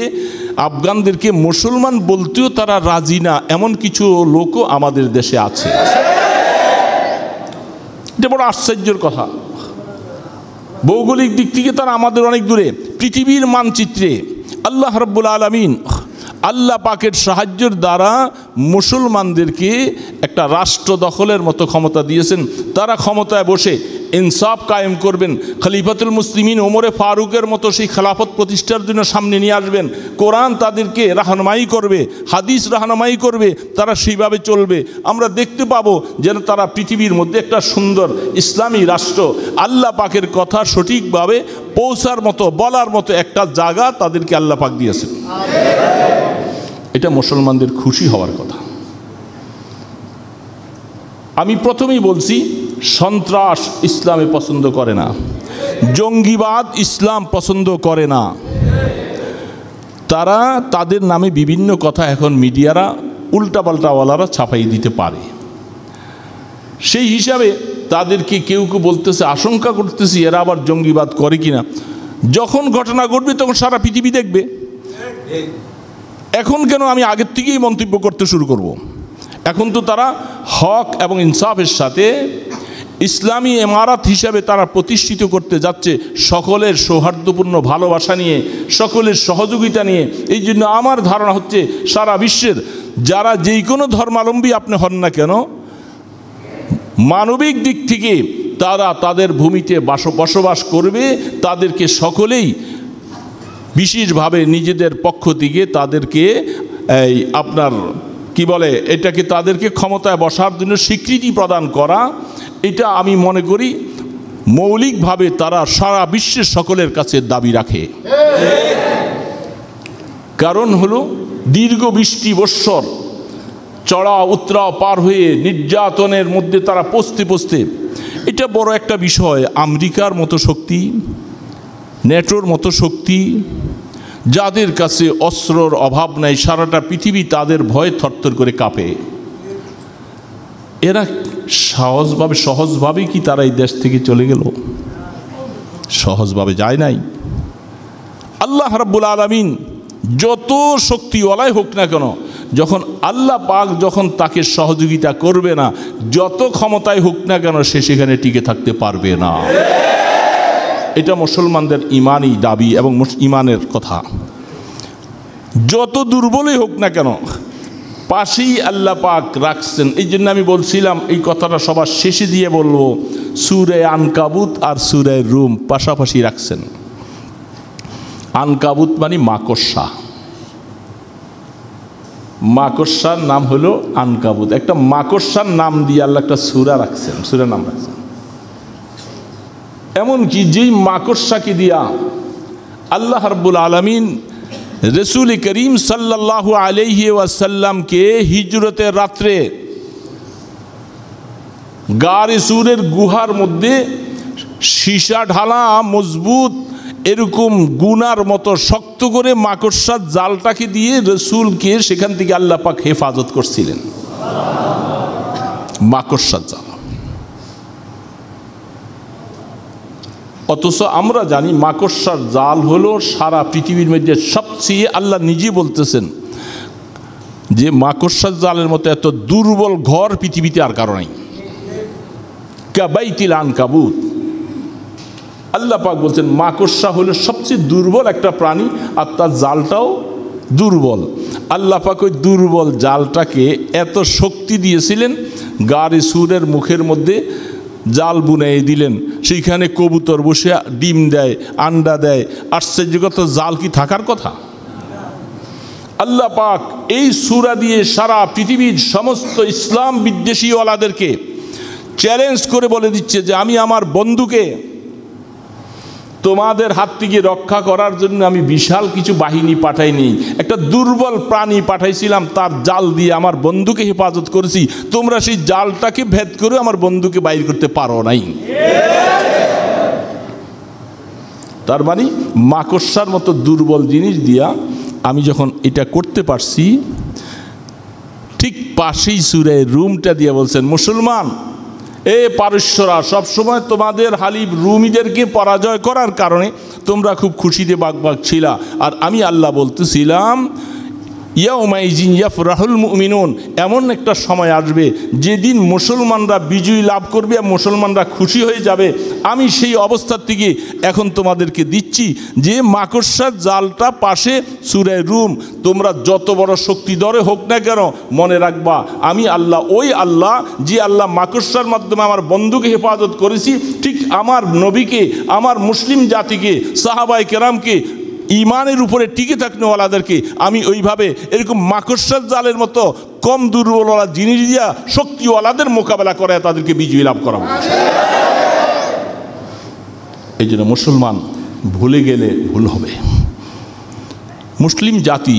আফগানদেরকে মুসলমান বলতেও তারা রাজি না, এমন কিছু লোকও আমাদের দেশে আছে। এটা বড় আশ্চর্যের কথা। ভৌগোলিক দিক থেকে তারা আমাদের অনেক দূরে। পৃথিবীর মানচিত্রে আল্লাহ রাব্বুল আলামিন আল্লাহ পাকের সাহায্যের দ্বারা মুসলমানদেরকে একটা রাষ্ট্র দখলের মতো ক্ষমতা দিয়েছেন। তারা ক্ষমতায় বসে ইনসাফ কায়েম করবেন, খলিফাতুল মুসলিমিন ওমরে ফারুকের মতো সেই খেলাফত প্রতিষ্ঠার জন্য সামনে নিয়ে আসবেন। কোরআন তাদেরকে রাহনুমাই করবে, হাদিস রাহনুমাই করবে, তারা সেইভাবে চলবে। আমরা দেখতে পাবো যেন তারা পৃথিবীর মধ্যে একটা সুন্দর ইসলামী রাষ্ট্র, আল্লাহ পাকের কথা সঠিকভাবে পৌঁছার মতো, বলার মতো একটা জায়গা তাদেরকে আল্লাহ পাক দিয়েছেন। এটা মুসলমানদের খুশি হওয়ার কথা। আমি প্রথমেই বলছি, সন্ত্রাস ইসলামে পছন্দ করে না, জঙ্গিবাদ ইসলাম পছন্দ করে না। তারা তাদের নামে বিভিন্ন কথা এখন মিডিয়ারা উল্টাপাল্টাওয়ালারা ছাপাই দিতে পারে। সেই হিসাবে তাদেরকে কেউ কেউ বলতেছে, আশঙ্কা করতেছি এরা আবার জঙ্গিবাদ করে কিনা। যখন ঘটনা ঘটবে তখন সারা পৃথিবী দেখবে। এখন কেন আমি আগের থেকেই মন্তব্য করতে শুরু করব? এখন তো তারা হক এবং ইনসাফের সাথে ইসলামী ইমারত হিসাবে তারা প্রতিষ্ঠিত করতে যাচ্ছে, সকলের সৌহার্দ্যপূর্ণ ভালোবাসা নিয়ে, সকলের সহযোগিতা নিয়ে। এই জন্য আমার ধারণা হচ্ছে সারা বিশ্বের যারা যেই কোনো ধর্মাবলম্বী আপনি হন না কেন, মানবিক দিক থেকে তারা তাদের ভূমিতে বসবাস করবে। তাদেরকে সকলেই বিশেষভাবে নিজেদের পক্ষ থেকে তাদেরকে এই আপনার কি বলে এটাকে তাদেরকে ক্ষমতায় বসার জন্য স্বীকৃতি প্রদান করা, এটা আমি মনে করি মৌলিকভাবে তারা সারা বিশ্বের সকলের কাছে দাবি রাখে। কারণ হলো দীর্ঘ 20 বৎসর চড়া উতরাও পার হয়ে নির্যাতনের মধ্যে তারা পৌঁছতে এটা বড় একটা বিষয়। আমেরিকার মতো শক্তি, নেটোর মতো শক্তি, যাদের কাছে অস্ত্রর অভাব নাই, সারাটা পৃথিবী তাদের ভয়ে থরথর করে কাঁপে। এরা সহজভাবে কি তারা এই দেশ থেকে চলে গেল? সহজভাবে যায় নাই। আল্লাহ রাব্বুল আলামিন যত শক্তিওয়ালাই হোক না কেন, যখন আল্লাহ পাক যখন তাকে সহযোগিতা করবে না, যত ক্ষমতায় হোক না কেন, সে সেখানে টিকে থাকতে পারবে না। এটা মুসলমানদের ইমানই দাবি এবং ইমানের কথা। যত দুর্বলই হোক না কেন, পাশেই আল্লাহ পাক রাখছেন। এই জন্য আমি বলছিলাম এই কথাটা সবার শেষে দিয়ে বলবো, সূরা আনকাবুত আর সূরা রুম পাশাপাশি রাখছেন। আনকাবুত মানে মাকড়সা, মাকড়সার নাম হলো আনকাবুত। একটা মাকড়সার নাম দিয়ে আল্লাহ একটা সূরা রাখছেন, সূরা নাম রাখছেন। এমনকি যেই মাকড়সাকে দিয়া আল্লাহ রাব্বুল আলামিন রাসূল করিম সাল্লাল্লাহু আলাইহি ওয়াসাল্লামকে হিজরতের রাত্রে গারে সুরের গুহার মধ্যে সীসা ঢালা মজবুত এরকম গুনার মতো শক্ত করে মাকড়সার জালটাকে দিয়ে রাসূলকে সেখান থেকে আল্লাহ পাক হেফাজত করছিলেন। মাকড়সার জাল। অথচ আমরা জানি মাকড়সার জাল হলো সারা পৃথিবীর মধ্যে সবচেয়ে, আল্লাহ নিজে বলতেছেন যে মাকড়সার জালের মতো এত দুর্বল ঘর পৃথিবীতে আর কারো নাই। কাবাইতিল আনকাবুত, আল্লাহ পাক বলছেন মাকড়সা হলো সবচেয়ে দুর্বল একটা প্রাণী, আর তার জালটাও দুর্বল। আল্লাহ পাক ওই দুর্বল জালটাকে এত শক্তি দিয়েছিলেন, গারে সুরের মুখের মধ্যে জাল বুনাই দিলেন, সেইখানে কবুতর বসে ডিম দেয়, আন্ডা দেয়। আশ্চর্যগত জাল কি থাকার কথা? আল্লাহ পাক এই সূরা দিয়ে সারা পৃথিবীর সমস্ত ইসলাম বিদ্বেষীওয়ালাদেরকে চ্যালেঞ্জ করে বলে দিচ্ছে যে আমি আমার বন্ধুকে তোমাদের হাত থেকে রক্ষা করার জন্য আমি বিশাল কিছু বাহিনী পাঠাইনি, একটা দুর্বল প্রাণী পাঠাইছিলাম, তার জাল দিয়ে আমার বন্ধুকে হেফাজত করেছি। তোমরা সেই জালটাকে ভেদ করে আমার বন্ধুকে বাইর করতে পারো নাই। তার মানে মাকড়সার মতো দুর্বল জিনিস দিয়া আমি যখন এটা করতে পারছি, ঠিক পাশেই সূরা রুমটা দিয়ে বলছেন মুসলমান এ পারস্যরা সবসময় তোমাদের হালিফ রুমিদেরকে পরাজয় করার কারণে তোমরা খুব খুশিতে বাগবাগ ছিলা। আর আমি আল্লাহ বলতেছিলাম ইয়াউমাইজিন ইয়াফরাহুল মুমিনুন, এমন একটা সময় আসবে যেদিন মুসলমানরা বিজয় লাভ করবে আর মুসলমানরা খুশি হয়ে যাবে। আমি সেই অবস্থার থেকে এখন তোমাদেরকে দিচ্ছি যে মাকড়সার জালটা পাশে সূরা রুম, তোমরা যত বড় শক্তিধরে হোক না কেন মনে রাখবা আমি আল্লাহ ওই আল্লাহ যে আল্লাহ মাকড়সার মাধ্যমে আমার বন্ধুকে হেফাজত করেছি, ঠিক আমার নবীকে, আমার মুসলিম জাতিকে, সাহাবায়ে কেরামকে, ইমানের উপরে টিকে থাকনেওয়ালাদেরকে আমি ওইভাবে এরকম মাকড়সার জালের মতো কম দুর্বলওয়ালা জিনিস দিয়া শক্তিওয়ালাদের মোকাবেলা করে তাদেরকে বিজয় লাভ করাবো। এই জন্য মুসলমান ভুলে গেলে ভুল হবে। মুসলিম জাতি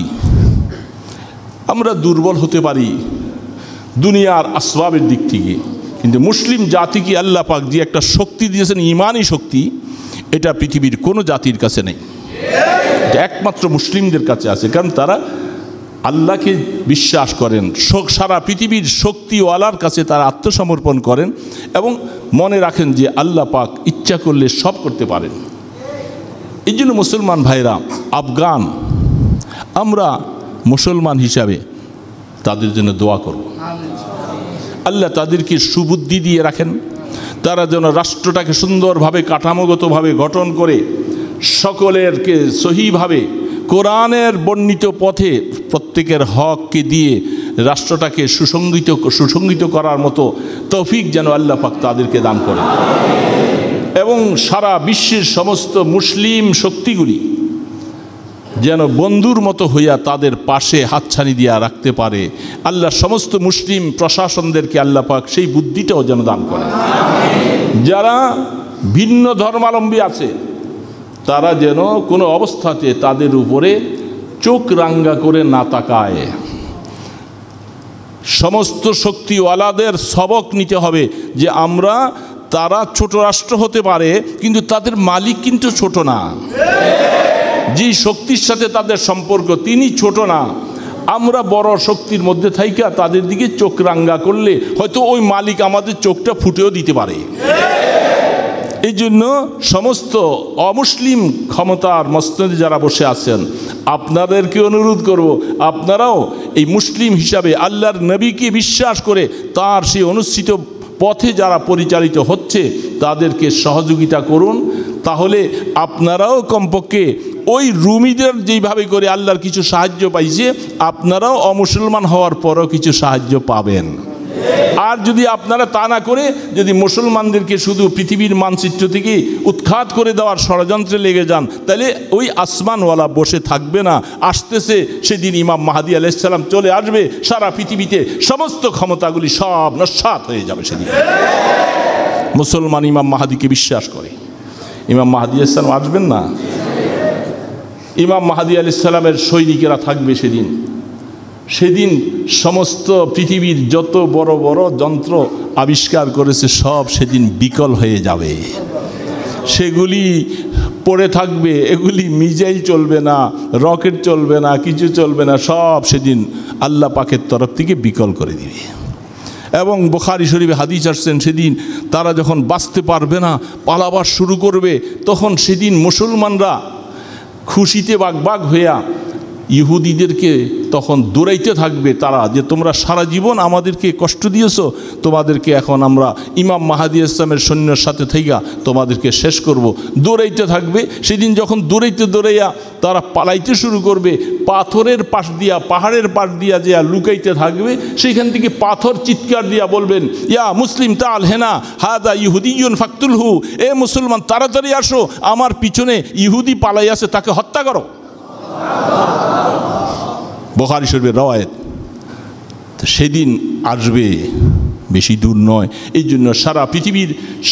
আমরা দুর্বল হতে পারি দুনিয়ার আসবাবের দিক থেকে, কিন্তু মুসলিম জাতিকে আল্লাহ পাক যে একটা শক্তি দিয়েছেন, ইমানই শক্তি, এটা পৃথিবীর কোনো জাতির কাছে নেই, একমাত্র মুসলিমদের কাছে আছে। কারণ তারা আল্লাহকে বিশ্বাস করেন, সারা পৃথিবীর শক্তিওয়ালার কাছে তারা আত্মসমর্পণ করেন এবং মনে রাখেন যে আল্লাহ পাক ইচ্ছা করলে সব করতে পারেন। এই জন্য মুসলমান ভাইরা আফগান, আমরা মুসলমান হিসাবে তাদের জন্য দোয়া করব, আল্লাহ তাদেরকে সুবুদ্ধি দিয়ে রাখেন, তারা যেন রাষ্ট্রটাকে সুন্দরভাবে কাঠামোগতভাবে গঠন করে সকলেরকে সহিভাবে কোরআনের বর্ণিত পথে প্রত্যেকের হককে দিয়ে রাষ্ট্রটাকে সুসংগঠিত করার মতো তৌফিক যেন আল্লাহ পাক তাদেরকে দান করেন এবং সারা বিশ্বের সমস্ত মুসলিম শক্তিগুলি যেন বন্ধুর মতো হইয়া তাদের পাশে হাতছানি দিয়া রাখতে পারে। আল্লাহ সমস্ত মুসলিম প্রশাসনদেরকে আল্লাহ পাক সেই বুদ্ধিটাও যেন দান করেন। যারা ভিন্ন ধর্মাবলম্বী আছে তারা যেন কোনো অবস্থাতে তাদের উপরে চোখ রাঙ্গা করে না তাকায়। সমস্ত শক্তিওয়ালাদের সবক নিতে হবে যে তারা ছোট রাষ্ট্র হতে পারে কিন্তু তাদের মালিক কিন্তু ছোট না, যে শক্তির সাথে তাদের সম্পর্ক তিনি ছোট না। আমরা বড় শক্তির মধ্যে থাইকা তাদের দিকে চোখ রাঙ্গা করলে হয়তো ওই মালিক আমাদের চোখটা ফুটেও দিতে পারে। এই জন্য সমস্ত অমুসলিম ক্ষমতার মসনদে যারা বসে আছেন আপনাদেরকে অনুরোধ করব, আপনারাও এই মুসলিম হিসাবে আল্লাহর নবীকে বিশ্বাস করে তার সেই অনুষ্ঠিত পথে যারা পরিচালিত হচ্ছে তাদেরকে সহযোগিতা করুন। তাহলে আপনারাও কমপক্ষে ওই রুমিদের যেইভাবে করে আল্লাহর কিছু সাহায্য পাইছে আপনারাও অমুসলমান হওয়ার পরও কিছু সাহায্য পাবেন। আর যদি আপনারা তা না করে যদি মুসলমানদেরকে শুধু পৃথিবীর মানচিত্র থেকে উৎখাত করে দেওয়ার ষড়যন্ত্রে লেগে যান তাহলে ওই আসমানওয়ালা বসে থাকবে না। আসতেছে সেদিন ইমাম মাহদী আলাইহিস সালাম চলে আসবে, সারা পৃথিবীতে সমস্ত ক্ষমতাগুলি সব নস্যাৎ হয়ে যাবে সেদিন। মুসলমান ইমাম মাহদীকে বিশ্বাস করে, ইমাম মাহদী আলাইহিস সালাম আসবেন না, ইমাম মাহদী আলাইহিস সালামের সৈনিকেরা থাকবে সেদিন। সেদিন সমস্ত পৃথিবীর যত বড় বড় যন্ত্র আবিষ্কার করেছে সব সেদিন বিকল হয়ে যাবে, সেগুলি পড়ে থাকবে, এগুলি মিসাইল চলবে না, রকেট চলবে না, কিছু চলবে না, সব সেদিন আল্লাহ পাকের তরফ থেকে বিকল করে দিবে। এবং বুখারী শরীফে হাদিস আসছেন সেদিন তারা যখন বাঁচতে পারবে না পালাবার শুরু করবে তখন সেদিন মুসলমানরা খুশিতে বাগবাগ হইয়া ইহুদিদেরকে তখন দৌড়াইতে থাকবে তারা যে তোমরা সারা জীবন আমাদেরকে কষ্ট দিয়েছো, তোমাদেরকে এখন আমরা ইমাম মাহদী ইসলামের সৈন্যের সাথে থাইকা তোমাদেরকে শেষ করব। দৌড়াইতে থাকবে। সেদিন যখন দৌড়াইয়া তারা পালাইতে শুরু করবে পাথরের পাশ দিয়া, পাহাড়ের পাশ দিয়া যে লুকাইতে থাকবে সেইখান থেকে পাথর চিৎকার দিয়া বলবেন ইয়া মুসলিম তাল হেনা হাদা ইহুদিয়ুন ফাকতুলহু, এ মুসলমান তাড়াতাড়ি আসো, আমার পিছনে ইহুদি পালাই আছে, তাকে হত্যা করো। বুখারী শরীফের রওয়ায়েত। তো সেদিন আসবে, বেশি দূর নয়। এই জন্য সারা পৃথিবীর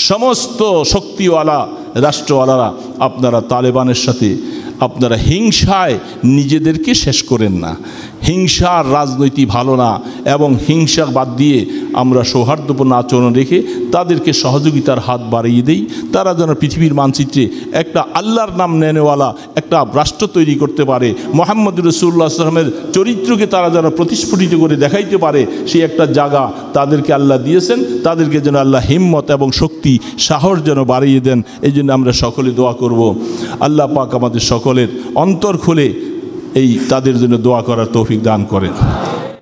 সমস্ত শক্তিওয়ালা রাষ্ট্রওয়ালারা আপনারা তালেবানের সাথে আপনারা হিংসায় নিজেদেরকে শেষ করেন না। হিংসার রাজনীতি ভালো না এবং হিংসা বাদ দিয়ে আমরা সৌহার্দ্যপূর্ণ আচরণ রেখে তাদেরকে সহযোগিতার হাত বাড়িয়ে দেই। তারা যেন পৃথিবীর মানচিত্রে একটা আল্লাহর নাম নেনেওয়ালা একটা রাষ্ট্র তৈরি করতে পারে, মুহাম্মদ রাসূলুল্লাহ সাল্লাল্লাহু আলাইহি ওয়াসাল্লামের চরিত্রকে তারা যেন প্রতিস্ফুটিত করে দেখাইতে পারে, সেই একটা জায়গা তাদেরকে আল্লাহ দিয়েছেন। তাদেরকে যেন আল্লাহ হিম্মত এবং শক্তি সাহস যেন বাড়িয়ে দেন। এই জন্য আমরা সকলে দোয়া করব। আল্লাহ পাক আমাদের সকলের অন্তর খুলে এই তাদের জন্য দোয়া করার তৌফিক দান করেন।